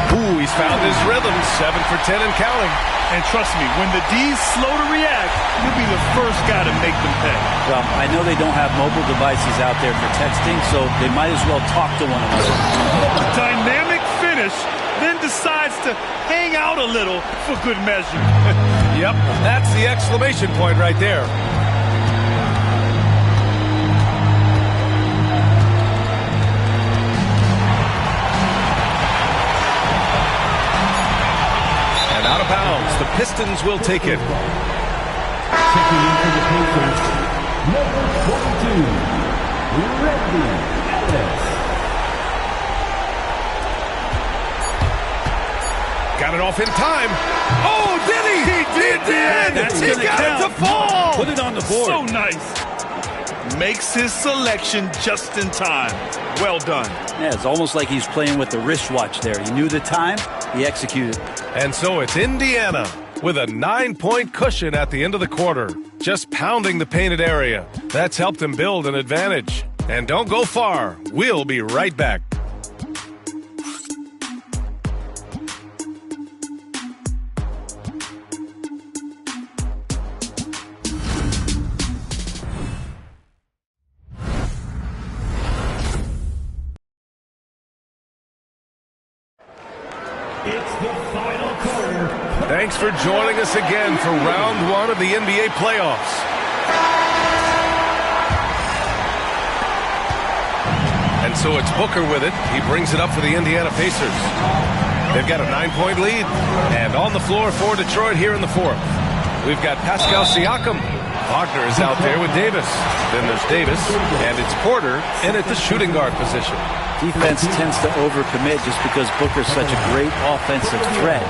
Ooh, he's found his rhythm. 7 for 10 and counting. And trust me, when the D's slow to react, you'll be the first guy to make them pay. Well, I know they don't have mobile devices out there for texting, so they might as well talk to one another. Dynamic finish, then decides to hang out a little for good measure. Yep, that's the exclamation point right there. And out of bounds, the Pistons will take it. Checking in for the Pacers, number 22, Randy Ellis. Got it off in time. Oh, did he? He did. That's He got it to fall. Put it on the board. So nice. Makes his selection just in time. Well done. Yeah, it's almost like he's playing with the wristwatch there. He knew the time, he executed. And so it's Indiana with a 9-point cushion at the end of the quarter. Just pounding the painted area. That's helped him build an advantage. And don't go far. We'll be right back. It's the final quarter. Thanks for joining us again for round 1 of the NBA playoffs. And so it's Booker with it. He brings it up for the Indiana Pacers. They've got a 9-point lead. And on the floor for Detroit here in the fourth. We've got Pascal Siakam. Wagner is out there with Davis. Then there's Davis, and it's Porter in at the shooting guard position. Defense tends to overcommit just because Booker's such a great offensive threat.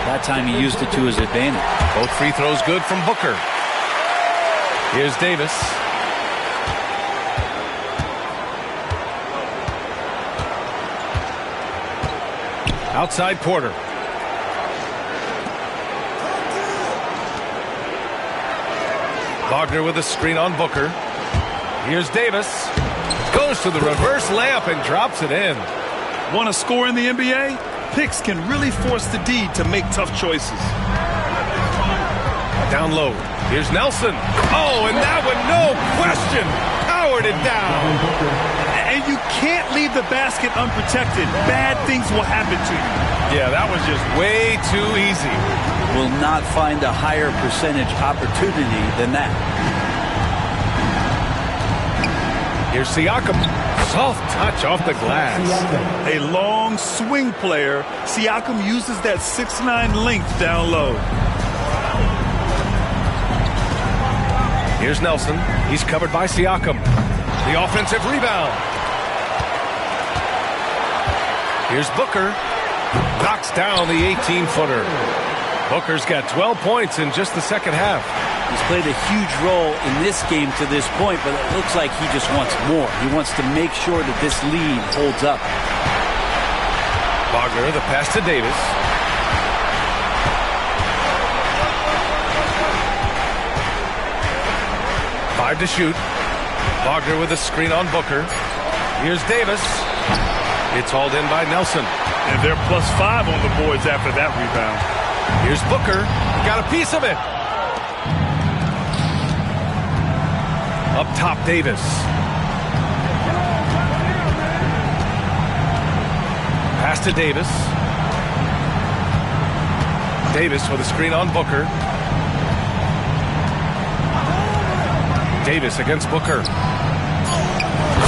That time he used it to his advantage. Both free throws good from Booker. Here's Davis. Outside Porter. Wagner with a screen on Booker. Here's Davis. Goes to the reverse layup and drops it in. Want to score in the NBA? Picks can really force the D to make tough choices. Down low. Here's Nelson. Oh, and that one, no question, powered it down. And you can't leave the basket unprotected. Bad things will happen to you. Yeah, that was just way too easy. Will not find a higher percentage opportunity than that. Here's Siakam. Soft touch off the glass. A long swing player, Siakam uses that 6'9" length down low. Here's Nelson. He's covered by Siakam. The offensive rebound. Here's Booker. Knocks down the 18-footer. Booker's got 12 points in just the second half. He's played a huge role in this game to this point, but it looks like he just wants more. He wants to make sure that this lead holds up. Wagner, the pass to Davis. Five to shoot. Wagner with a screen on Booker. Here's Davis. It's hauled in by Nelson. And they're +5 on the boards after that rebound. Here's Booker. Got a piece of it. Up top, Davis. Pass to Davis. Davis with a screen on Booker. Davis against Booker.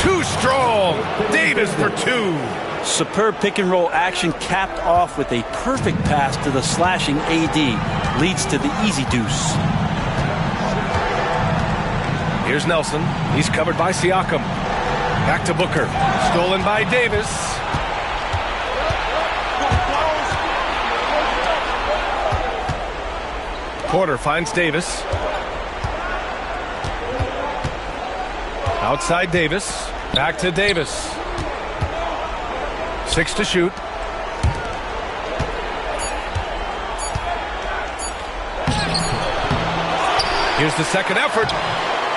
Too strong. Davis for 2. Superb pick and roll action capped off with a perfect pass to the slashing AD. Leads to the easy deuce. Here's Nelson. He's covered by Siakam. Back to Booker. Stolen by Davis. Porter finds Davis. Outside Davis. Back to Davis. 6 to shoot. Here's the second effort.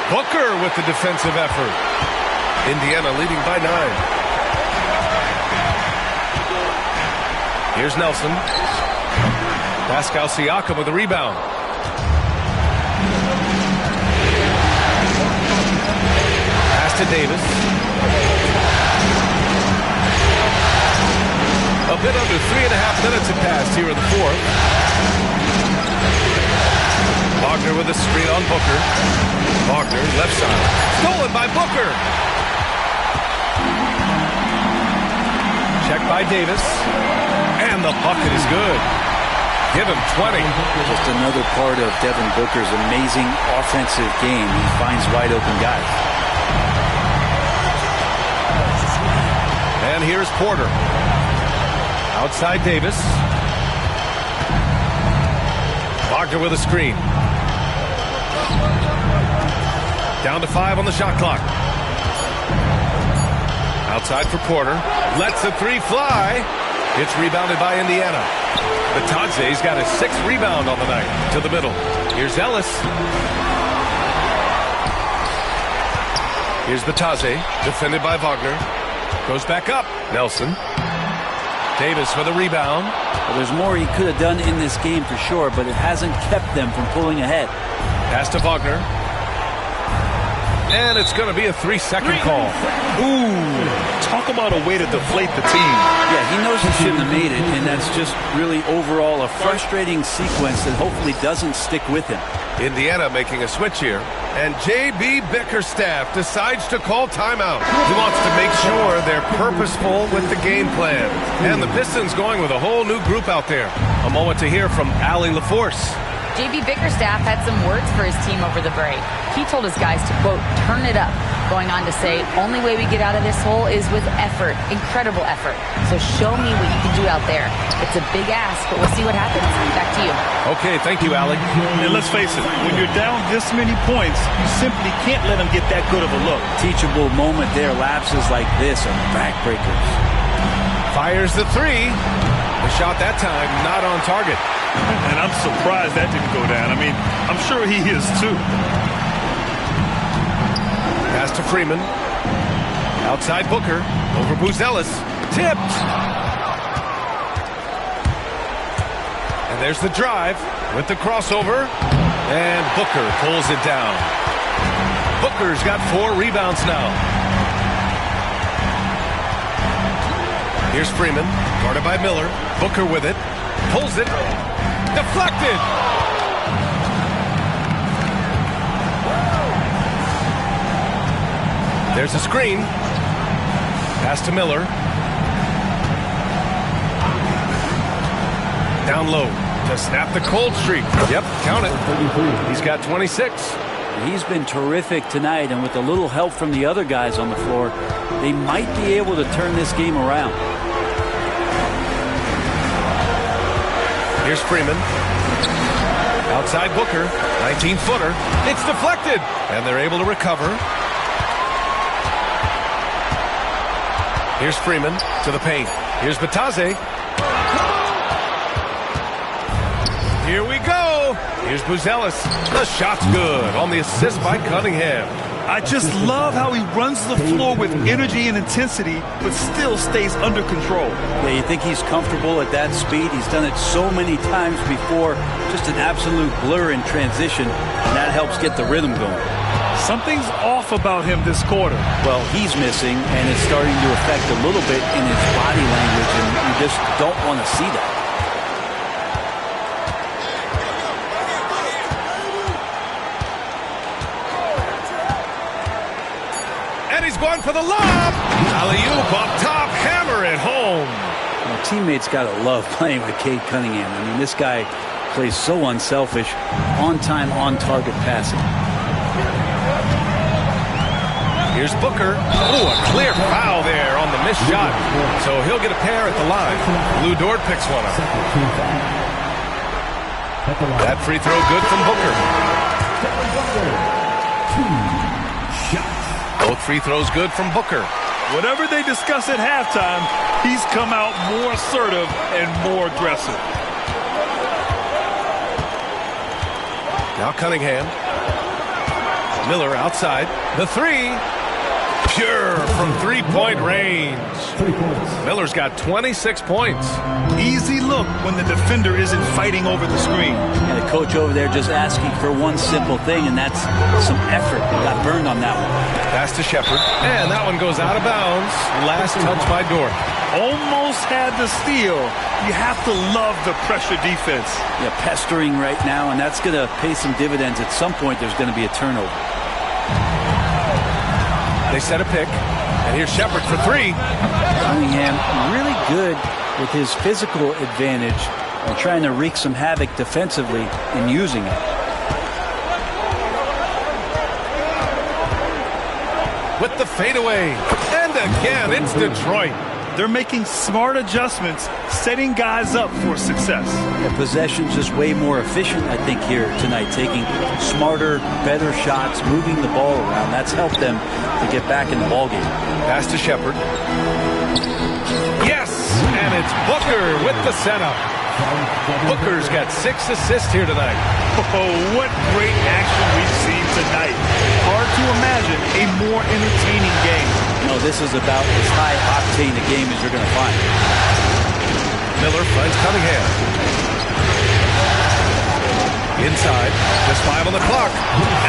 Booker with the defensive effort. Indiana leading by 9. Here's Nelson. Pascal Siakam with a rebound. Pass to Davis. A bit under 3.5 minutes have passed here in the fourth. Wagner with a screen on Booker. Wagner left side. Stolen by Booker. Check by Davis. And the bucket is good. Give him 20. Just another part of Devin Booker's amazing offensive game. He finds wide open guys. And here's Porter. Outside Davis. Wagner with a screen. Down to 5 on the shot clock. Outside for Porter. Lets the three fly. It's rebounded by Indiana. Batadze's got his 6th rebound on the night. To the middle. Here's Ellis. Here's Batadze. Defended by Wagner. Goes back up. Nelson. Davis for the rebound. Well, there's more he could have done in this game for sure, but it hasn't kept them from pulling ahead. Pass to Wagner. And it's going to be a 3-second call. Ooh, talk about a way to deflate the team. Yeah, he knows he shouldn't have made it, and that's just really overall a frustrating sequence that hopefully doesn't stick with him. Indiana making a switch here. And J.B. Bickerstaff decides to call timeout. He wants to make sure they're purposeful with the game plan. And the Pistons going with a whole new group out there. A moment to hear from Allie LaForce. J.B. Bickerstaff had some words for his team over the break. He told his guys to, quote, turn it up, going on to say, only way we get out of this hole is with effort, incredible effort. So show me what you can do out there. It's a big ask, but we'll see what happens. Back to you. Okay, thank you, Allie. And let's face it, when you're down this many points, you simply can't let them get that good of a look. Teachable moment there. Lapses like this are backbreakers. Fires the three. The shot that time not on target. And I'm surprised that didn't go down. I mean, I'm sure he is too. Pass to Freeman. Outside Booker. Over Buzelis. Tipped. And there's the drive with the crossover. And Booker pulls it down. Booker's got 4 rebounds now. Here's Freeman. Guarded by Miller. Booker with it. Pulls it. Deflected. There's a screen. Pass to Miller. Down low to snap the cold streak. Yep, count it. He's got 26. He's been terrific tonight, and with a little help from the other guys on the floor, they might be able to turn this game around. Here's Freeman. Outside Booker. 19-footer. It's deflected. And they're able to recover. Here's Freeman to the paint. Here's Batadze. Here we go. Here's Buzelis. The shot's good on the assist by Cunningham. I just love how he runs the floor with energy and intensity, but still stays under control. Yeah, you think he's comfortable at that speed? He's done it so many times before. Just an absolute blur in transition, and that helps get the rhythm going. Something's off about him this quarter. Well, he's missing, and it's starting to affect a little bit in his body language, and you just don't want to see that. He's going for the lob. Alley-oop up top. Hammer it home. Well, teammates got to love playing with Cade Cunningham. I mean, this guy plays so unselfish, on-time, on-target passing. Here's Booker. Oh, a clear foul there on the missed shot. So he'll get a pair at the line. Lou Dort picks one up. That free throw good from Booker. Both free throws good from Booker. Whatever they discuss at halftime, he's come out more assertive and more aggressive. Now Cunningham. Miller outside. The three. Pure from three-point range. Miller's got 26 points. Easy look when the defender isn't fighting over the screen. And the coach over there just asking for one simple thing, and that's some effort. He got burned on that one. Pass to Shepard. And that one goes out of bounds. Last touch by Dort. Almost had the steal. You have to love the pressure defense. Yeah, pestering right now, and that's going to pay some dividends. At some point, there's going to be a turnover. They set a pick. And here's Shepard for three. Cunningham really good with his physical advantage and trying to wreak some havoc defensively and using it. With the fadeaway. And again, it's Detroit. They're making smart adjustments, setting guys up for success. The possession's just way more efficient, I think, here tonight. Taking smarter, better shots, moving the ball around. That's helped them to get back in the ballgame. Pass to Shepard. Yes! And it's Booker with the setup. Booker's got 6 assists here tonight. Oh, what great action we've seen tonight. Hard to imagine a more entertaining game. No, this is about as high-octane a game as you're going to find. Miller finds Cunningham. Inside, just 5 on the clock.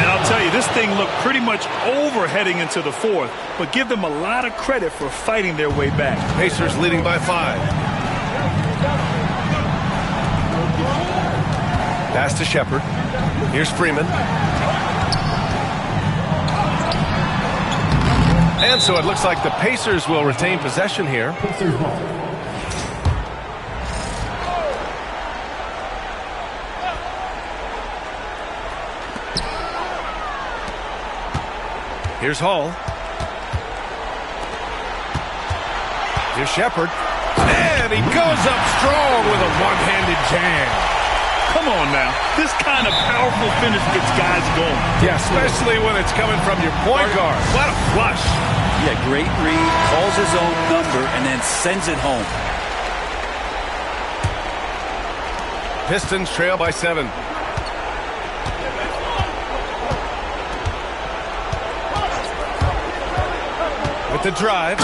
And I'll tell you, this thing looked pretty much over heading into the fourth, but give them a lot of credit for fighting their way back. Pacers leading by 5. Pass to Shepard. Here's Freeman. And so it looks like the Pacers will retain possession here. Here's Hall. Here's Shepard. And he goes up strong with a one-handed jam. Come on now. This kind of powerful finish gets guys going. Yeah, especially when it's coming from your point guard. What a flush. Yeah, great read, calls his own number, and then sends it home. Pistons trail by 7. With the drive.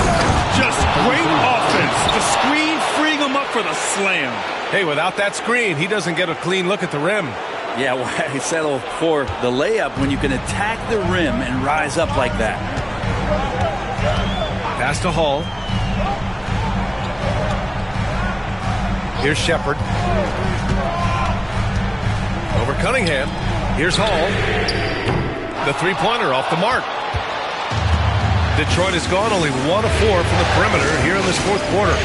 Just great offense. The screen freeing him up for the slam. Hey, without that screen, he doesn't get a clean look at the rim. Yeah, why settle for the layup when you can attack the rim and rise up like that? Pass to Hall. Here's Shepard. Over Cunningham. Here's Hall. The three-pointer off the mark. Detroit has gone only 1 of 4 from the perimeter here in this fourth quarter.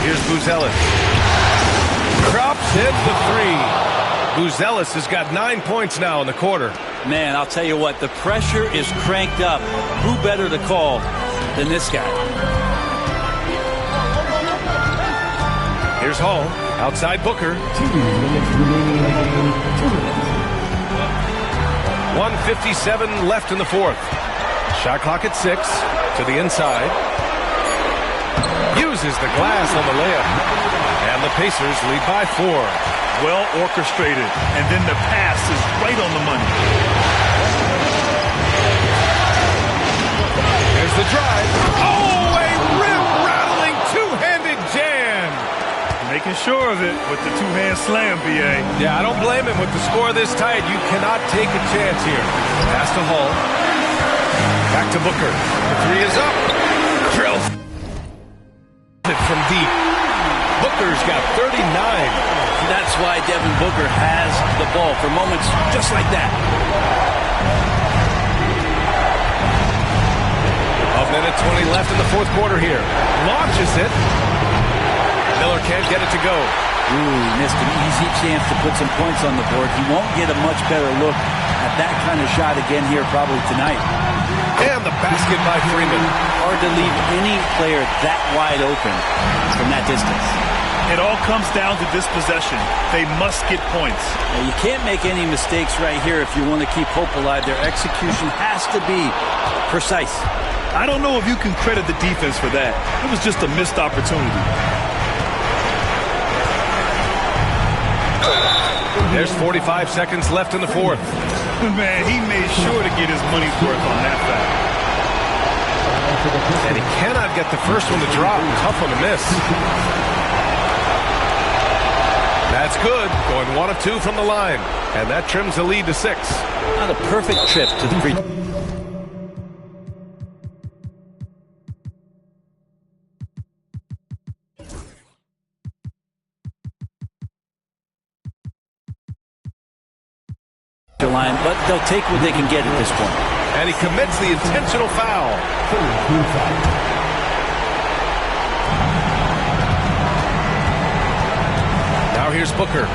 Here's Buzelis. Drops in the three. Buzelis has got 9 points now in the quarter. Man, I'll tell you what, the pressure is cranked up. Who better to call than this guy? Here's Hall. Outside Booker. 2 minutes remaining in the game. 2 minutes. 1:57 left in the fourth. Shot clock at 6. To the inside. Uses the glass on the layup. And the Pacers lead by 4. Well orchestrated. And then the pass is right on the money. There's the drive. Oh, a rim-rattling two-handed jam. Making sure of it with the two-hand slam, B.A. Yeah, I don't blame him. With the score this tight, you cannot take a chance here. Pass to Hall. Back to Booker. The three is up. Drills it from deep. Booker's got 39. That's why Devin Booker has the ball for moments just like that. A minute 20 left in the fourth quarter here. Launches it. Miller can't get it to go. Ooh, missed an easy chance to put some points on the board. He won't get a much better look at that kind of shot again here probably tonight. And the basket by Freeman. Hard to leave any player that wide open from that distance. It all comes down to this possession. They must get points. Now, you can't make any mistakes right here if you want to keep hope alive. Their execution has to be precise. I don't know if you can credit the defense for that. It was just a missed opportunity. There's 45 seconds left in the fourth. Man, he made sure to get his money's worth on that foul. And he cannot get the first one to drop. Tough one to miss. That's good. Going 1 of 2 from the line. And that trims the lead to 6. Not a perfect trip to the free. Line, but they'll take what they can get at this point. And he commits the intentional foul. Now here's Booker.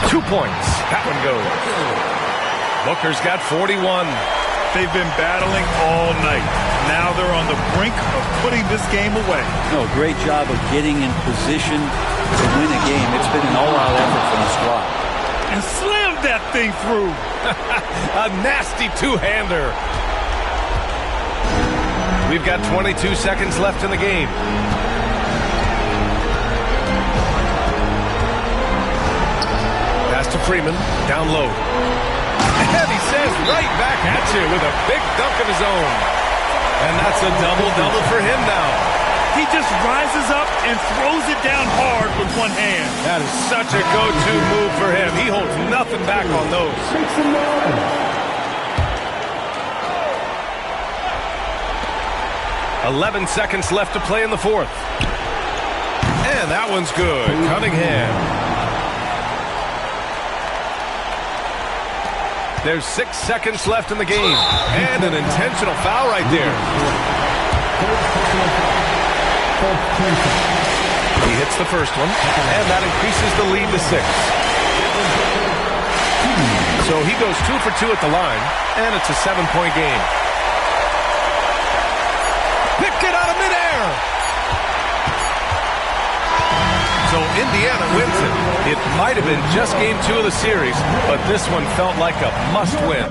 Two points. That one goes. Booker's got 41. They've been battling all night. Now they're on the brink of putting this game away. No, great job of getting in position to win a game. It's been an all-out effort from the squad. And slammed that thing through. A nasty two-hander. We've got 22 seconds left in the game. Pass to Freeman, down low. And he says right back at you with a big dunk of his own. And that's a double-double for him now. He just rises up and throws it down hard with one hand. That is such a go-to move for him. He holds nothing back on those. 11 seconds left to play in the fourth. And that one's good. Cunningham. There's 6 seconds left in the game. And an intentional foul right there. He hits the first one, and that increases the lead to 6. So he goes 2 for 2 at the line, and it's a 7-point game. Picked it out of midair. So Indiana wins it. It might have been just game 2 of the series, but this one felt like a must-win.